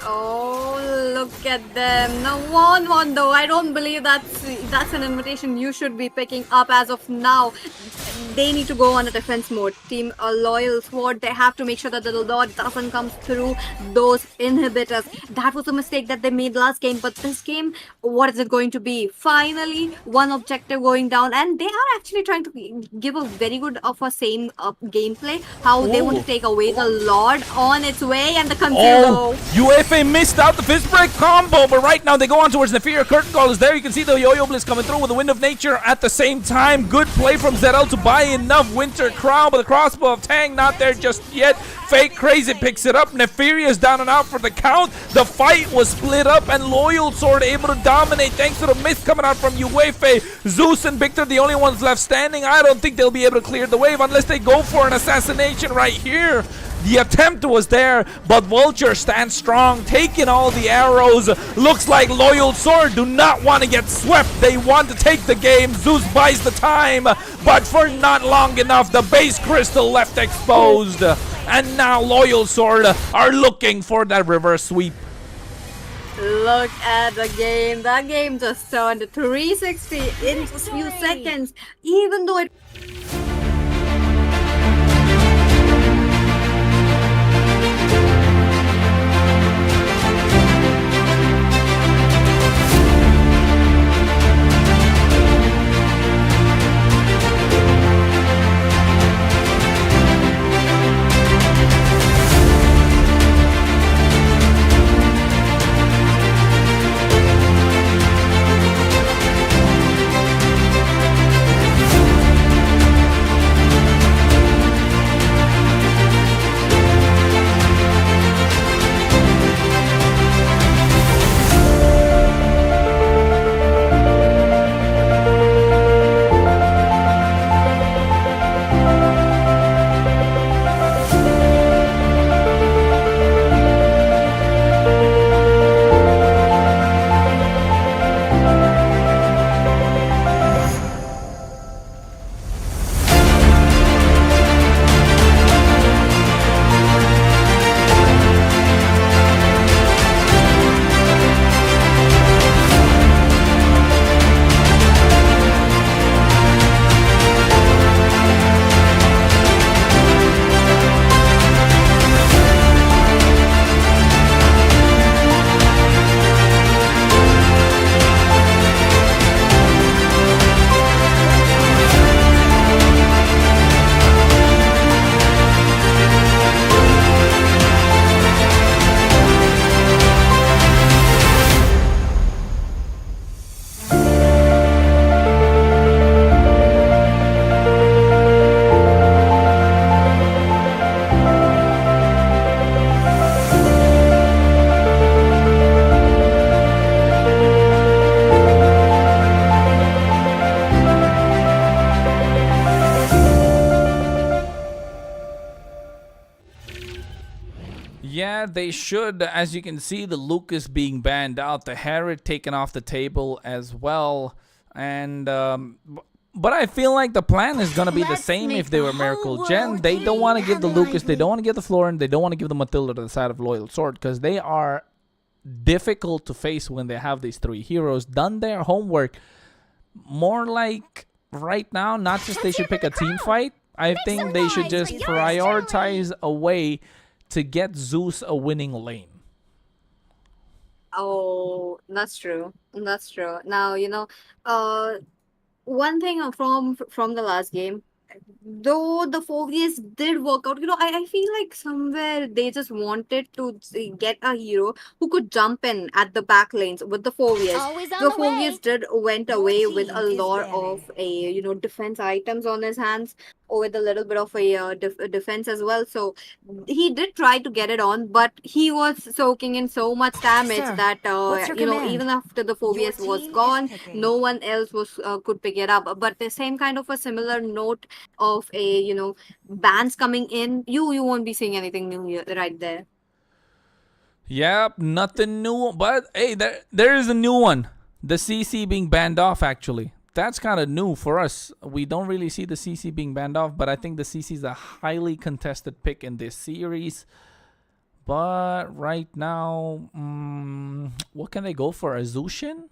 Oh, look at them. Now, one though. I don't believe that's an invitation you should be picking up as of now. they need to go on a defense mode. Team Loyal Sword, they have to make sure that the Lord doesn't come through those inhibitors. That was a mistake that they made last game, but this game, what is it going to be? Finally, one objective going down, and they are actually trying to give a very good of a same gameplay. How they want to take away the Lord on its way, and the Conceal. UFA missed out the fist break combo, but right now they go on towards Nefir. Curtain Call is there. You can see the Yo-Yo Bliss coming through with the Wind of Nature at the same time. Good play from Zedel to buy enough Winter Crown, but the crossbow of Tang not there just yet. Fake Crazy picks it up. Nefiria is down and out for the count. The fight was split up, and Loyal Sword able to dominate thanks to the mist coming out from UFA. Zeus and Victor, the only ones left standing. I don't think they'll be able to clear the wave unless they go for an assassination right here. The attempt was there, but Vulture stands strong, taking all the arrows. Looks like Loyal Sword do not want to get swept. They want to take the game. Zeus buys the time, but for not long enough. The base crystal left exposed. And now Loyal Sword are looking for that reverse sweep. Look at the game. That game just turned 360 in a few seconds. Even though it Yeah, they should. As you can see, the Lucas being banned out, the Herod taken off the table as well. And but I feel like the plan is going to be the same if they were Miracle Gen. They don't want to give the Lucas, they don't want to give the Florin, they don't want to give the Matilda to the side of Loyal Sword, because they are difficult to face when they have these three heroes. Done their homework. More like right now, not just they should pick a team fight. I think they should just prioritize a way to get Zeus a winning lane. Oh, that's true. That's true. Now, one thing from the last game, though the Fovius did work out, I feel like somewhere they just wanted to get a hero who could jump in at the back lanes with the Fovius. Always on The the way. Fovius went away with a team is lot buried. of defense items on his hands, or with a little bit of a defense as well. So he did try to get it on, but he was soaking in so much damage Sir, that what's your command? even after the Fovius Your was team is gone, picking. no one else was could pick it up. But the same kind of a similar note of a bans coming in, you won't be seeing anything new here, right there. Yep, nothing new. But hey, there is a new one. The CC being banned off, actually. That's kind of new for us. We don't really see the CC being banned off, but I think the CC is a highly contested pick in this series. But right now, what can they go for? A Zushin?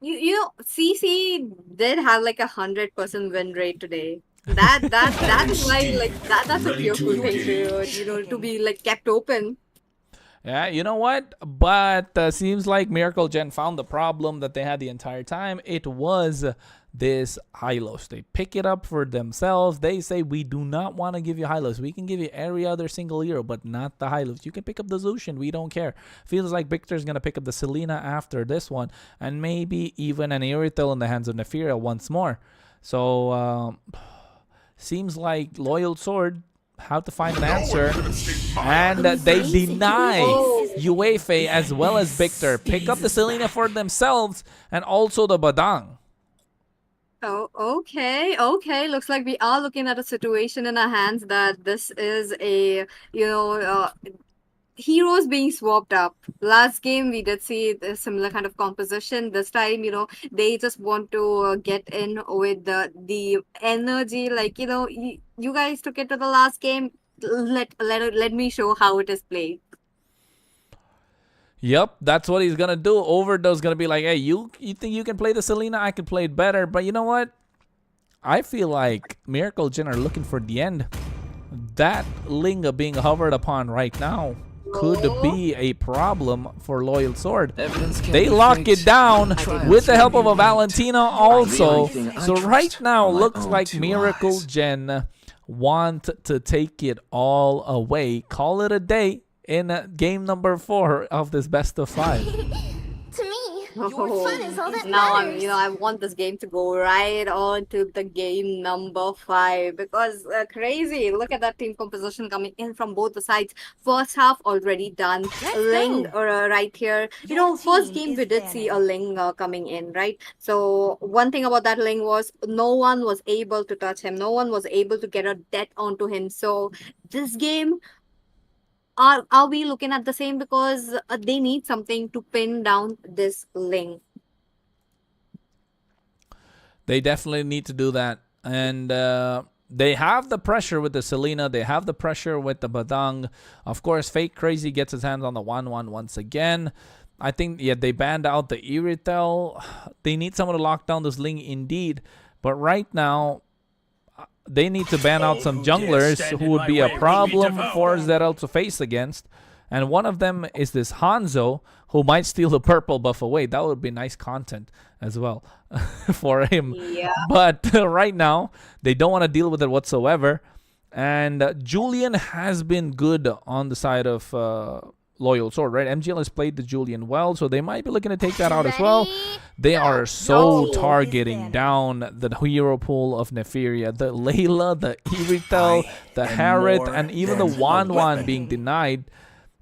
CC did have like 100% win rate today. That's why like that's a fearful thing to to be like kept open. Yeah, you know what? But seems like Miracle Gen found the problem that they had the entire time. It was this Hylos. They pick it up for themselves. They say, we do not want to give you Hylos. We can give you every other single hero, but not the Hylos. You can pick up the Zushin. We don't care. Feels like Victor's going to pick up the Selena after this one. And maybe even an Irithel in the hands of Nephira once more. So, seems like Loyal Sword have to find an answer, and they deny UEFA as well as Victor pick up the Selena for themselves and also the Badang. Oh, okay. Looks like we are looking at a situation in our hands that this is a heroes being swapped up. Last game we did see a similar kind of composition. This time, they just want to get in with the energy. Like you guys took it to the last game. Let me show how it is played. Yep, that's what he's gonna do. Overdose gonna be like, hey, you think you can play the Selena? I can play it better. But you know what? I feel like Miracle Gen are looking for the end. That Linga being hovered upon right now could be a problem for Loyal Sword. They lock it down with the help of a Valentina also. So right now looks like Miracle Gen want to take it all away. Call it a day in game number 4 of this best of 5. To me, your fun is all that Now matters. I want this game to go right on to the game number 5 because crazy. Look at that team composition coming in from both the sides. First half already done. Ling right here. First game we did see a Ling coming in, right? So one thing about that Ling was no one was able to touch him. No one was able to get a death onto him. So this game, are we looking at the same because they need something to pin down this Ling? They definitely need to do that. And they have the pressure with the Selena. They have the pressure with the Badang. Of course, Fake Crazy gets his hands on the 1-1 once again. I think, they banned out the Irithel. They need someone to lock down this Ling indeed. But right now, they need to ban out some junglers who would be a problem for Zedel to face against. And one of them is this Hanzo, who might steal the purple buff away. That would be nice content as well for him. Yeah. But right now, they don't want to deal with it whatsoever. And Julian has been good on the side of Loyal Sword, right? MGL has played the Julian well, so they might be looking to take that out as well. They are so targeting down the hero pool of Nephria. The Layla, the Irithel, the Harriet, and even the Wan being denied.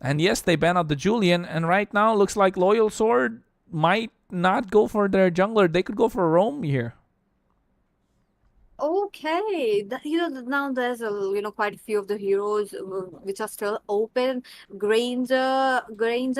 And yes, they ban out the Julian, and right now looks like Loyal Sword might not go for their jungler. They could go for Rome here. Okay, now there's quite a few of the heroes which are still open. Granger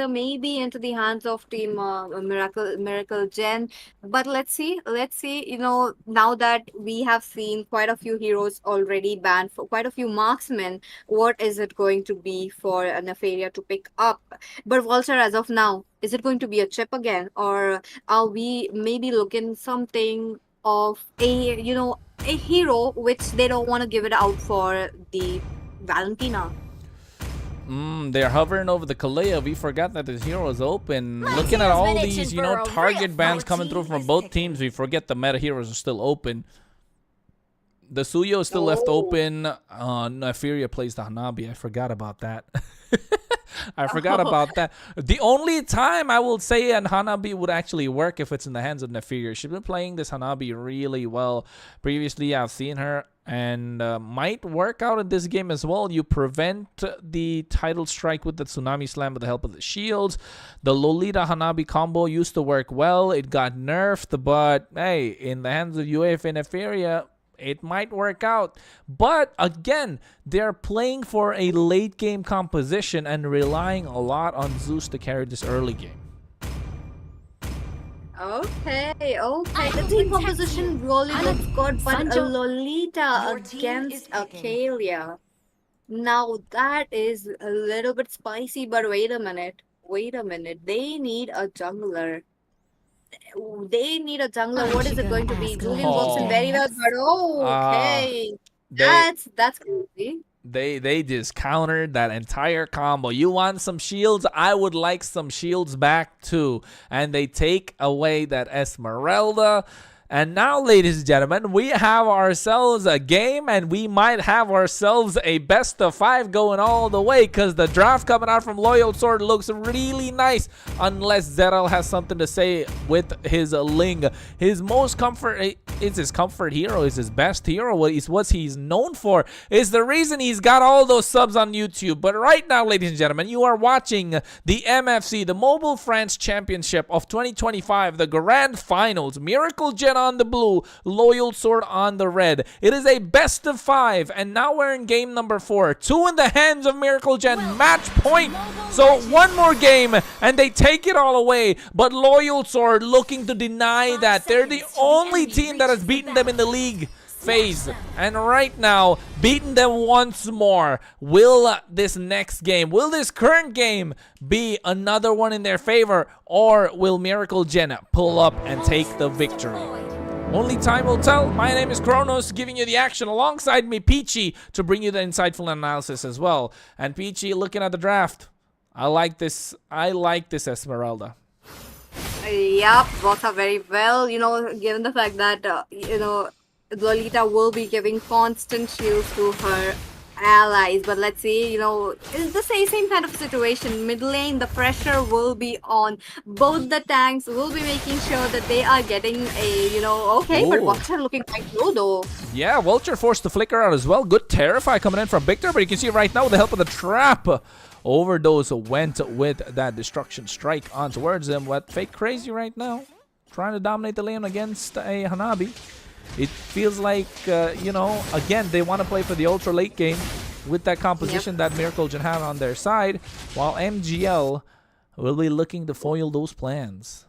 may be into the hands of team Miracle Gen, but let's see. Now that we have seen quite a few heroes already banned, for quite a few marksmen, what is it going to be for Nefaria to pick up? But Vulture, as of now, is it going to be a chip again, or are we maybe looking something of a hero which they don't want to give it out for the Valentina? They're hovering over the Kalea. We forgot that this hero is open. Looking at all these, target bans coming through from both teams, we forget the meta heroes are still open. The Suyo is still left open. Nephria plays the Hanabi. I forgot about that. The only time I will say an Hanabi would actually work if it's in the hands of Nephria. She's been playing this Hanabi really well. Previously, I've seen her and might work out in this game as well. You prevent the title strike with the Tsunami Slam with the help of the shields. The Lolita Hanabi combo used to work well. It got nerfed, but hey, in the hands of UF and Nephria, it might work out. But again, they're playing for a late game composition and relying a lot on Zeus to carry this early game. Okay. The team composition really looks good, but a Lolita against a Kalia. Now that is a little bit spicy, but wait a minute. They need a jungler. they need a jungler. What is it going to be? Julian works in Oh. very well, but okay. They That's crazy. they just countered that entire combo. You want some shields? I would like some shields back too. And they take away that Esmeralda. And now, ladies and gentlemen, we have ourselves a game, and we might have ourselves a best of 5 going all the way, because the draft coming out from Loyal Sword looks really nice, unless Zedel has something to say with his Ling. His most comfort is his comfort hero, is his best hero, what he's known for, is the reason he's got all those subs on YouTube. But right now, ladies and gentlemen, you are watching the MFC, the Mobile France Championship of 2025, the Grand Finals. Miracle Gen on the blue, Loyal Sword on the red. It is a best of 5, and now we're in game number 4. 2 in the hands of Miracle Gen, match point. So one more game, and they take it all away. But Loyal Sword looking to deny that. They're the only team that has beaten them in the league phase, and right now beaten them once more. Will this next game, will this current game be another one in their favor, or will Miracle Gen pull up and take the victory? Only time will tell. My name is Kronos, giving you the action alongside me, Peachy, to bring you the insightful analysis as well. And Peachy, looking at the draft, I like this Esmeralda. Yep, works out very well. Given the fact that Lolita will be giving constant shields to her allies, but let's see, it's the same kind of situation. Mid lane, the pressure will be on. Both the tanks will be making sure that they are getting a, okay, but Vulture looking quite low though. Yeah, Vulture forced to flicker out as well. Good Terrify coming in from Victor, but you can see right now with the help of the trap, Overdose went with that Destruction Strike on towards him. What Fake Crazy right now, trying to dominate the lane against a Hanabi. It feels like, again, they want to play for the ultra late game with that composition that Miracle Gen had on their side, while MGL will be looking to foil those plans.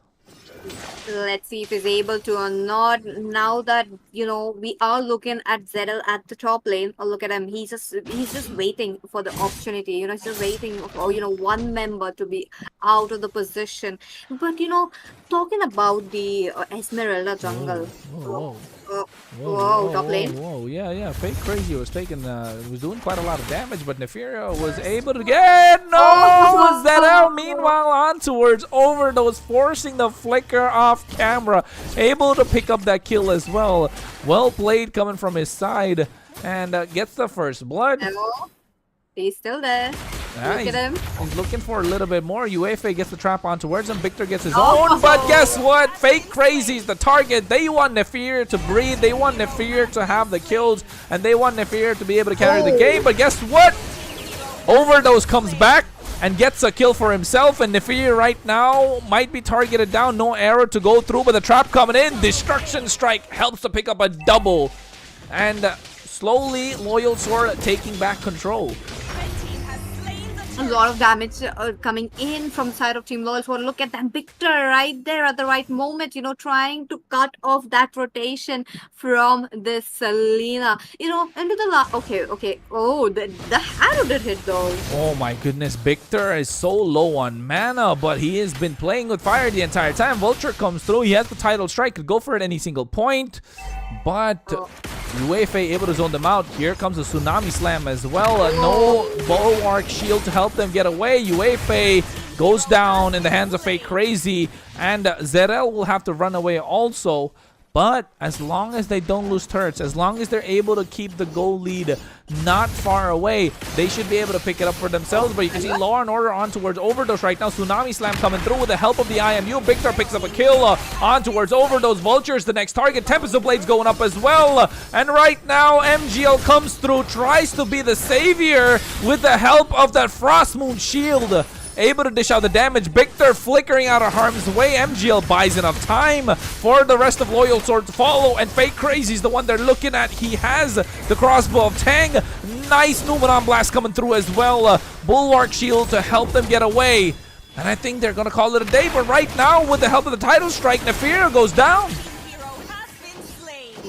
Let's see if he's able to or not. Now that we are looking at Zedel at the top lane. Oh, look at him. He's just waiting for the opportunity. He's just waiting for one member to be out of the position. But talking about the Esmeralda jungle. Whoa, top lane. Whoa, yeah. Fake Crazy was was doing quite a lot of damage, but Neferia was able to get Zedel meanwhile on towards Overdose, forcing the flicker off camera, able to pick up that kill as well. Well played coming from his side, and gets the first blood. Hello? He's still there. Look at him. He's looking for a little bit more. UEFA gets the trap on towards him. Victor gets his own, but guess what? Fake Crazy's the target. They want Neferia to breathe. They want Neferia to have the kills, and they want Neferia to be able to carry the game. But guess what? Overdose comes back and gets a kill for himself, and Neferia right now might be targeted down. No arrow to go through, but the trap coming in. Destruction Strike helps to pick up a double, and slowly Loyal Sword taking back control. A lot of damage coming in from the side of Team Loyal Sword. Look at that Victor right there at the right moment, trying to cut off that rotation from this Selena. Into the okay. Oh, the arrow did hit though. Oh my goodness, Victor is so low on mana, but he has been playing with fire the entire time. Vulture comes through. He has the title strike. Could go for it any single point, but UEFA able to zone them out. Here comes a Tsunami Slam as well. No Bulwark Shield to help them get away. UEFA goes down in the hands of Fake Crazy, and Zedel will have to run away also. But as long as they don't lose turrets, as long as they're able to keep the goal lead not far away, they should be able to pick it up for themselves. But you can see Law and Order on towards Overdose right now. Tsunami Slam coming through with the help of the IMU. Victor picks up a kill on towards Overdose. Vulture's the next target. Tempest of Blades going up as well. And right now, MGL comes through, tries to be the savior with the help of that Frost Moon Shield. Able to dish out the damage. Victor flickering out of harm's way. MGL buys enough time for the rest of Loyal Sword to follow, and Fake Crazy is the one they're looking at. He has the crossbow of Tang. Nice Numenon Blast coming through as well. Bulwark Shield to help them get away. And I think they're going to call it a day, but right now, with the help of the title strike, Neferia goes down.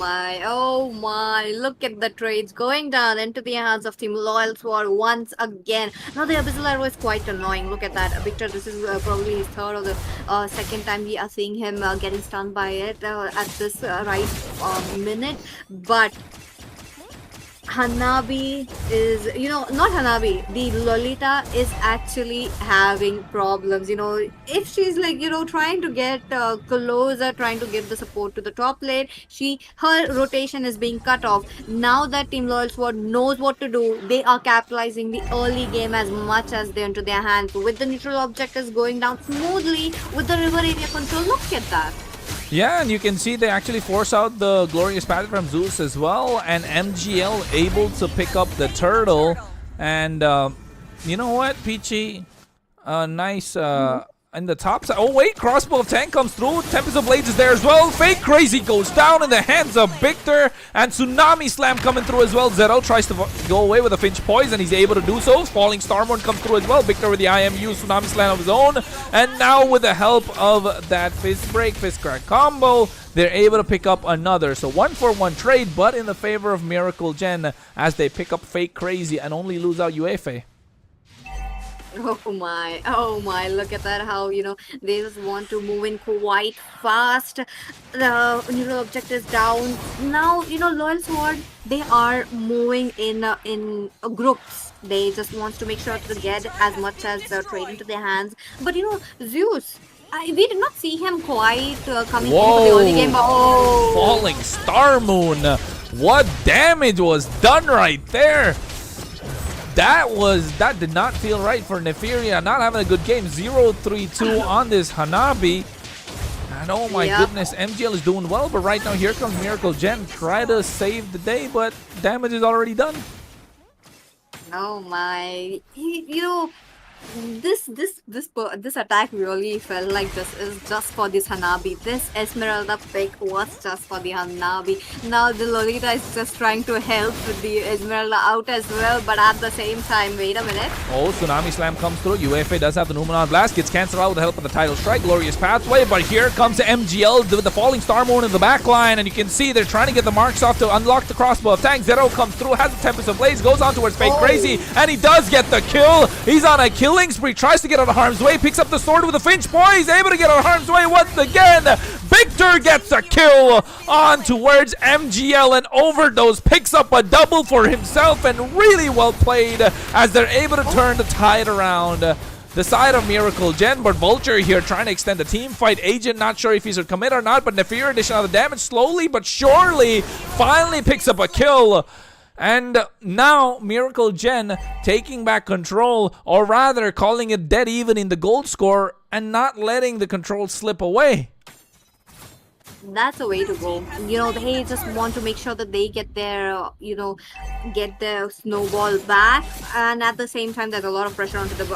oh my, look at the trades going down into the hands of Team Loyal Sword once again. Now the Abyssal Arrow is quite annoying. Look at that. Victor, this is probably his third or the second time we are seeing him getting stunned by it at this minute. But Hanabi is, not Hanabi, the Lolita is actually having problems. If she's like, trying to get closer, trying to give the support to the top lane, her rotation is being cut off. Now that Team Loyal Sword knows what to do, they are capitalizing the early game as much as they're into their hands. With the neutral objectives going down smoothly, with the river area control, look at that. Yeah, and you can see they actually force out the Glorious Path from Zeus as well, and MGL able to pick up the turtle. And you know what, Peachy? Nice in the top side. Oh wait, crossbow of tank comes through. Tempest of Blades is there as well. Fake Crazy goes down in the hands of Victor, and Tsunami Slam coming through as well. Zedel tries to go away with a Finch Poison. He's able to do so. Falling Starborn comes through as well. Victor with the IMU Tsunami Slam of his own, and now with the help of that Fist Break, Fist Crack combo, they're able to pick up another. So 1-for-1 trade, but in the favor of Miracle Gen as they pick up Fake Crazy and only lose out Yuefe. Oh my, look at that, how they just want to move in quite fast. The neutral object is down now. Loyal Sword, they are moving in groups. They just want to make sure to get as much as trade into their hands. But Zeus, we did not see him quite coming into the early game. Oh, Falling Star Moon, what damage was done right there? That did not feel right for Nefiria. Not having a good game. 0-3-2 on this Hanabi. And oh my goodness, MGL is doing well, but right now here comes Miracle Gen. Try to save the day, but damage is already done. Oh my, this attack really felt like this is just for this Hanabi. This Esmeralda pick was just for the Hanabi. Now the Lolita is just trying to help with the Esmeralda out as well, but at the same time, wait a minute. Oh, Tsunami Slam comes through. UFA does have the Numenon Blast, gets cancelled out with the help of the Tidal Strike. Glorious Pathway, but here comes MGL with the Falling Star Moon in the back line, and you can see they're trying to get the marks off to unlock the crossbow of tank. Zero comes through, has the Tempest of Blades, goes on towards Fake Crazy, and he does get the kill. He's on a killing spree, tries to get out of harm's way, picks up the sword with a Finch Boy. He's able to get out of harm's way once again. Victor gets a kill on towards MGL, and Overdose picks up a double for himself, and really well played as they're able to turn the tide around the side of Miracle Gen. But Vulture here trying to extend the team fight. Agent not sure if he should commit or not, but Nefiria addition of the damage slowly but surely finally picks up a kill. And now Miracle Gen taking back control, or rather calling it dead even in the gold score and not letting the control slip away. That's the way to go. They just want to make sure that they get their, get their snowball back, and at the same time, there's a lot of pressure onto the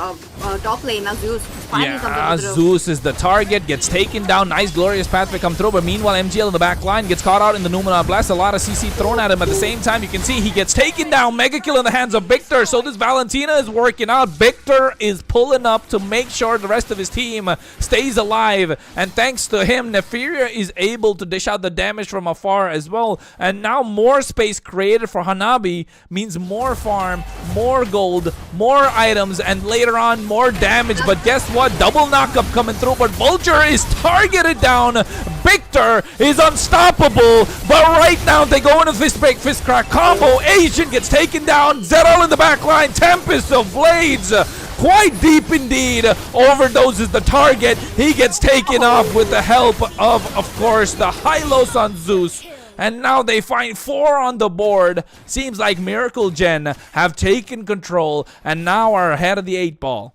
top lane. Now Zeus finally comes up with Zeus is the target, gets taken down. Nice Glorious Pathway come through, but meanwhile, MGL in the back line gets caught out in the Numenon Blast. A lot of CC thrown at him. At the same time, you can see he gets taken down. Mega kill in the hands of Victor. So this Valentina is working out. Victor is pulling up to make sure the rest of his team stays alive, and thanks to him, Nefiria is able to dish out the damage from afar as well. And now more space created for Hanabi means more farm, more gold, more items, and later on more damage. But guess what? Double knockup coming through, but Vulture is targeted down. Victor is unstoppable, but right now they go into Fist Break, Fist Crack combo. Asian gets taken down. Zedel in the back line. Tempest of Blades. Quite deep indeed. Overdose is the target. He gets taken off with the help of course, the Hylos on Zeus. And now they find 4 on the board. Seems like Miracle Gen have taken control and now are ahead of the 8 ball.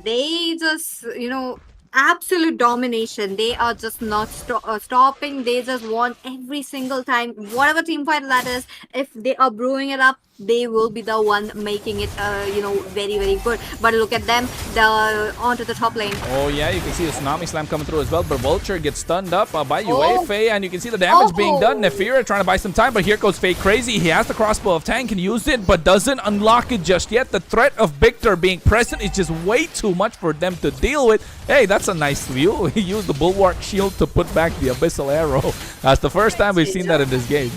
They just, absolute domination. They are just not stopping. They just want every single time, whatever team fight that is, if they are brewing it up, they will be the one making it, very, very good. But look at them, onto the top lane. Oh yeah, you can see the Tsunami Slam coming through as well, but Vulture gets stunned up by Yuefei, and you can see the damage being done. Nefira trying to buy some time, but here goes Fake Crazy. He has the crossbow of Tang, can use it, but doesn't unlock it just yet. The threat of Victor being present is just way too much for them to deal with. Hey, that's a nice view. He used the Bulwark Shield to put back the Abyssal Arrow. That's the first time we've seen that in this game.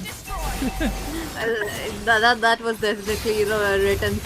That was definitely a written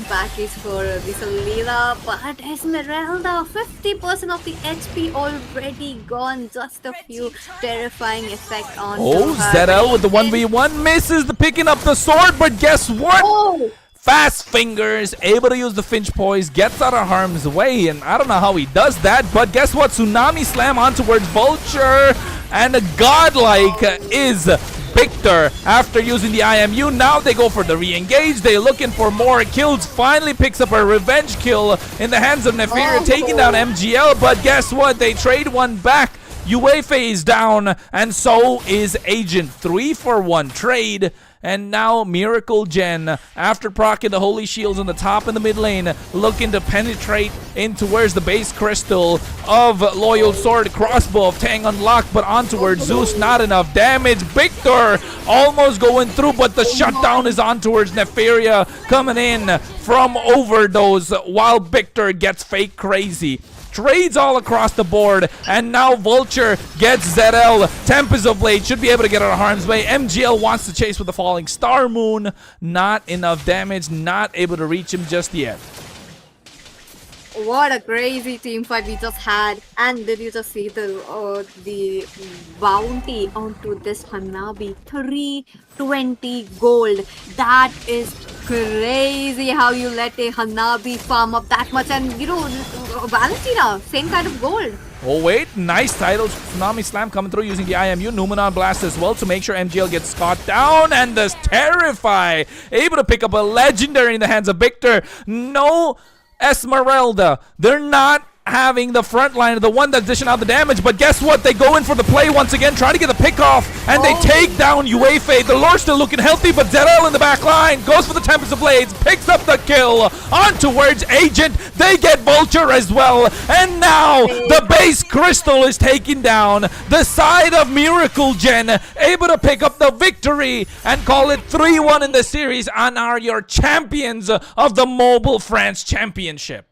package for the Selena, but Esmeralda, 50% of the HP already gone. Just a few terrifying effect on. Oh, Zedel with the 1v1 misses the picking up the sword, but guess what? Oh. Fast fingers, able to use the Finch Poise, gets out of harm's way, and I don't know how he does that, but guess what? Tsunami Slam on towards Vulture, and a godlike is Victor after using the IMU. Now they go for the re-engage. They're looking for more kills. Finally picks up a revenge kill in the hands of Nefira, taking down MGL, but guess what? They trade one back. Yuefei is down, and so is Agent. 3-for-1 trade. And now Miracle Gen, after proccing the Holy Shields on the top and the mid lane, looking to penetrate into where's the base crystal of Loyal Sword. Crossbow of Tang unlocked, but on towards Zeus, not enough damage. Victor almost going through, but the shutdown is on towards Nefaria, coming in from Overdose, while Victor gets Fake Crazy. Trades all across the board, and now Vulture gets Zedel. Tempest of Blade should be able to get out of harm's way. MGL wants to chase with the Falling Star Moon. Not enough damage, not able to reach him just yet. What a crazy team fight we just had. And did you just see the bounty onto this Hanabi? 320 gold. That is crazy how you let a Hanabi farm up that much. And Valentina, same kind of gold. Oh wait, nice titles. Tsunami Slam coming through using the IMU. Numenon Blast as well to make sure MGL gets caught down. And this Terrify, able to pick up a legendary in the hands of Victor. No Esmeralda. They're not having the front line, the one that's dishing out the damage, but guess what? They go in for the play once again, trying to get the pick off, and they take down Yuefei. The Lord's still looking healthy, but Zedel in the back line goes for the Tempest of Blades, picks up the kill on towards Agent. They get Vulture as well, and now the base crystal is taken down. The side of Miracle Gen able to pick up the victory and call it 3-1 in the series, and are your champions of the Mobile France Championship.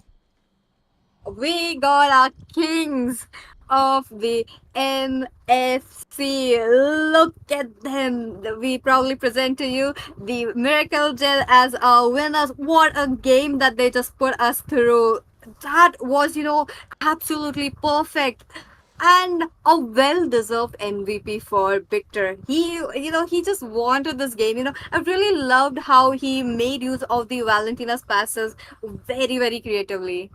We got our kings of the MFC. Look at them. We proudly present to you the Miracle Gel as our winners. What a game that they just put us through. That was, absolutely perfect. And a well-deserved MVP for Victor. He just wanted this game. I really loved how he made use of the Valentina's passes very, very creatively.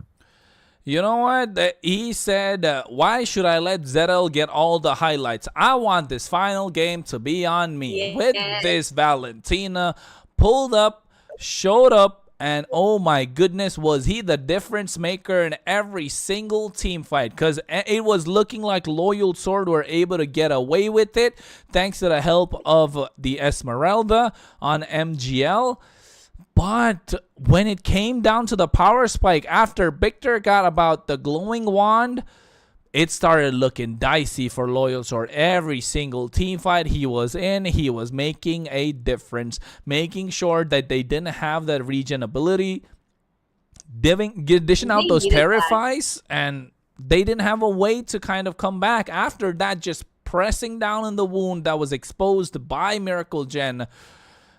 You know what? He said, why should I let Zedel get all the highlights? I want this final game to be on me. Yeah. With this Valentina, pulled up, showed up, and oh my goodness, was he the difference maker in every single team fight? Because it was looking like Loyal Sword were able to get away with it thanks to the help of the Esmeralda on MGL. But when it came down to the power spike, after Victor got about the glowing wand, it started looking dicey for Loyal Sword. Every single team fight he was in, he was making a difference, making sure that they didn't have that regen ability, dishing out those Terrifies, and they didn't have a way to kind of come back after that, just pressing down in the wound that was exposed by Miracle Gen.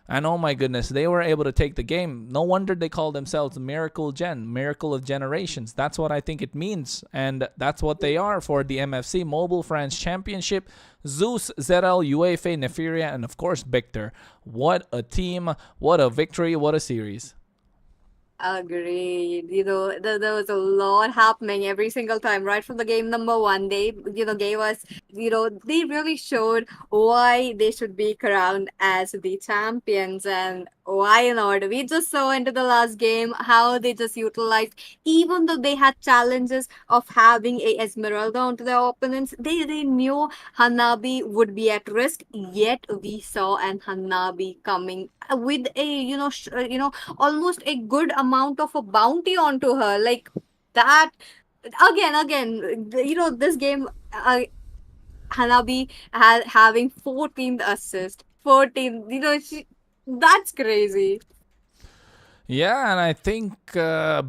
And oh my goodness, they were able to take the game. No wonder they call themselves Miracle Gen, Miracle of Generations. That's what I think it means. And that's what they are for the MFC Mobile France Championship. Zeus, Zedel, Yuefei, Nefaria, and of course Victor. What a team, what a victory, what a series. Agreed. There was a lot happening every single time, right from the game number one. They, gave us, they really showed why they should be crowned as the champions and why not. We just saw into the last game how they just utilized, even though they had challenges of having a Esmeralda onto their opponents, they knew Hanabi would be at risk. Yet we saw an Hanabi coming with a, almost a good amount of a bounty onto her, like that. Again, this game, Hanabi having 14th assist, 14, that's crazy. Yeah, and I think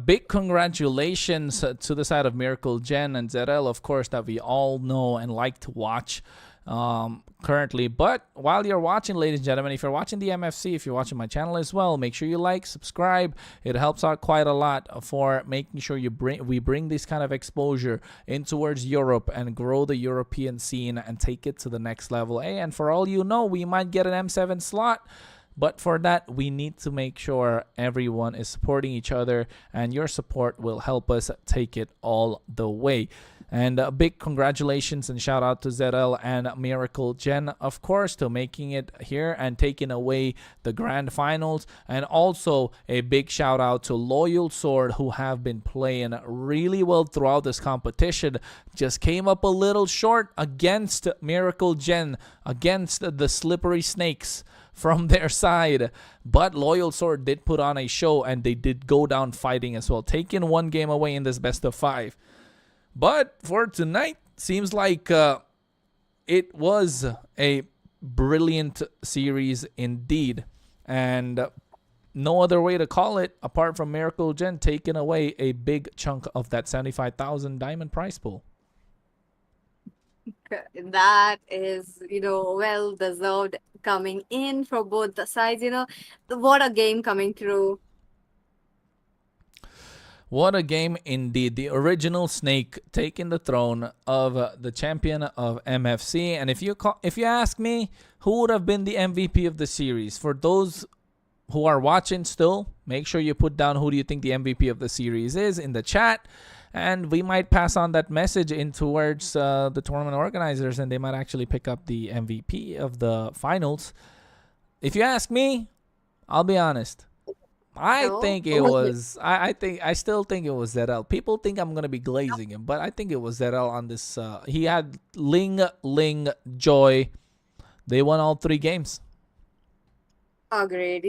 big congratulations to the side of Miracle Gen and Zedel, of course, that we all know and like to watch currently. But while you're watching, ladies and gentlemen, if you're watching the MFC, if you're watching my channel as well, make sure you like, subscribe. It helps out quite a lot for making sure we bring this kind of exposure in towards Europe and grow the European scene and take it to the next level. Hey, and for all you know, we might get an M7 slot. But for that, we need to make sure everyone is supporting each other, and your support will help us take it all the way. And a big congratulations and shout out to Zedel and Miracle Gen, of course, to making it here and taking away the grand finals. And also a big shout out to Loyal Sword, who have been playing really well throughout this competition. Just came up a little short against Miracle Gen, against the Slippery Snakes from their side, but Loyal Sword did put on a show, and they did go down fighting as well, taking one game away in this best of 5. But for tonight, seems like it was a brilliant series indeed, and no other way to call it apart from Miracle Gen taking away a big chunk of that 75,000 diamond prize pool. That is, well deserved coming in from both the sides. What a game coming through. What a game indeed. The original Snake taking the throne of the champion of MFC. And if you ask me, who would have been the MVP of the series? For those who are watching still, make sure you put down who do you think the MVP of the series is in the chat. And we might pass on that message in towards the tournament organizers, and they might actually pick up the MVP of the finals. If you ask me, I'll be honest. I think it was. I still think it was Zedel. People think I'm gonna be glazing him, but I think it was Zedel on this. He had Ling, Joy. They won all 3 games. Agreed.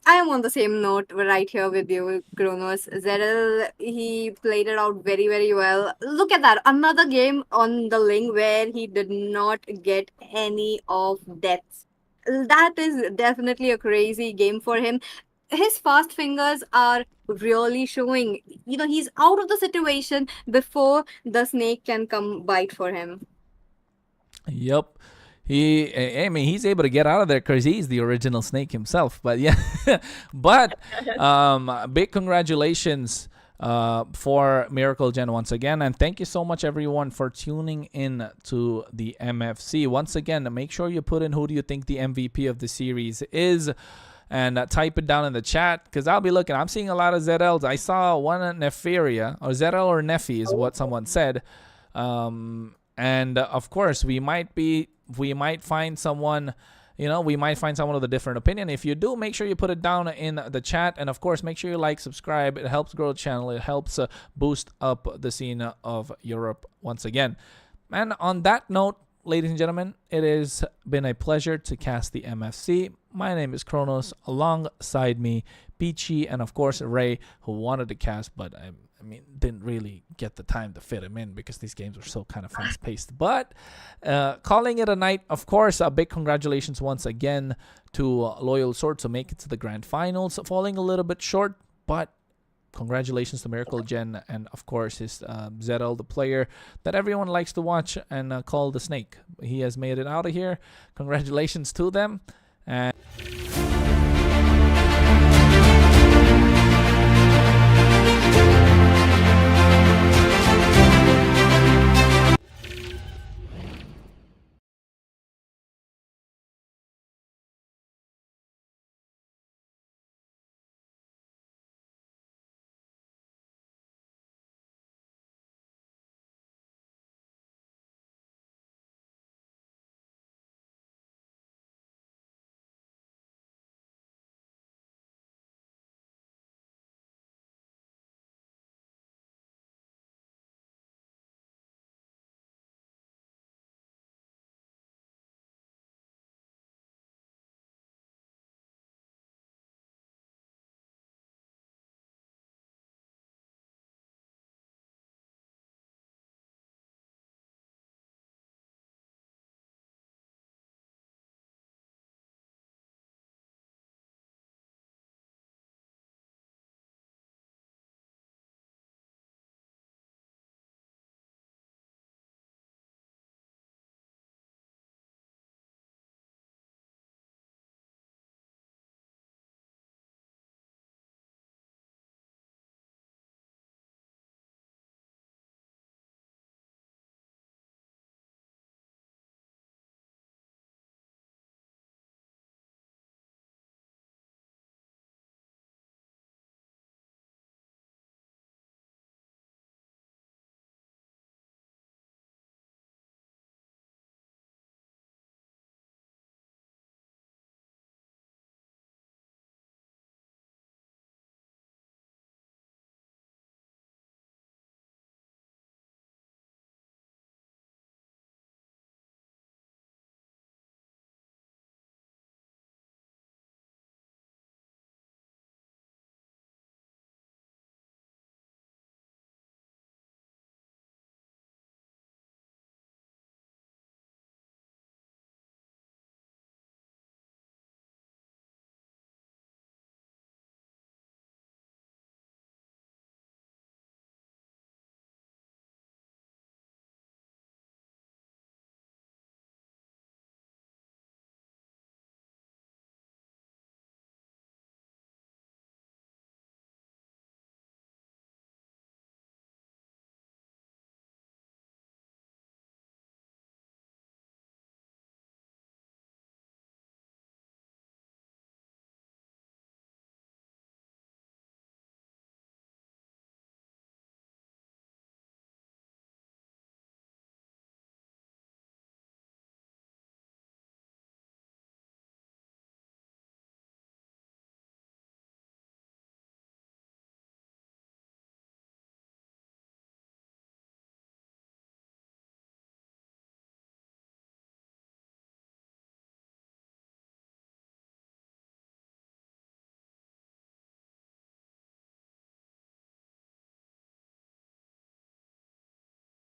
I am on the same note right here with you, Kronos. Zedel, he played it out very, very well. Look at that. Another game on the Ling where he did not get any of deaths. That is definitely a crazy game for him. His fast fingers are really showing. He's out of the situation before the snake can come bite for him. Yep. He's able to get out of there because he's the original Snake himself. But yeah, but big congratulations for Miracle Gen once again, and thank you so much everyone for tuning in to the MFC. Once again, make sure you put in who do you think the MVP of the series is, and type it down in the chat because I'll be looking. I'm seeing a lot of Zedels. I saw one Nefaria, or Zedel or Nefi is what someone said. And of course, we might find someone, we might find someone with a different opinion. If you do, make sure you put it down in the chat. And of course, make sure you like, subscribe. It helps grow the channel. It helps boost up the scene of Europe once again. And on that note, ladies and gentlemen, it has been a pleasure to cast the MFC. My name is Kronos. Alongside me, Peachy, and of course, Ray, who wanted to cast, but didn't really get the time to fit him in because these games were so kind of fast-paced. But calling it a night, of course, a big congratulations once again to Loyal Sword to make it to the grand finals. Falling a little bit short, but congratulations to Miracle Gen and, of course, his Zedel, the player that everyone likes to watch and call the Snake. He has made it out of here. Congratulations to them. And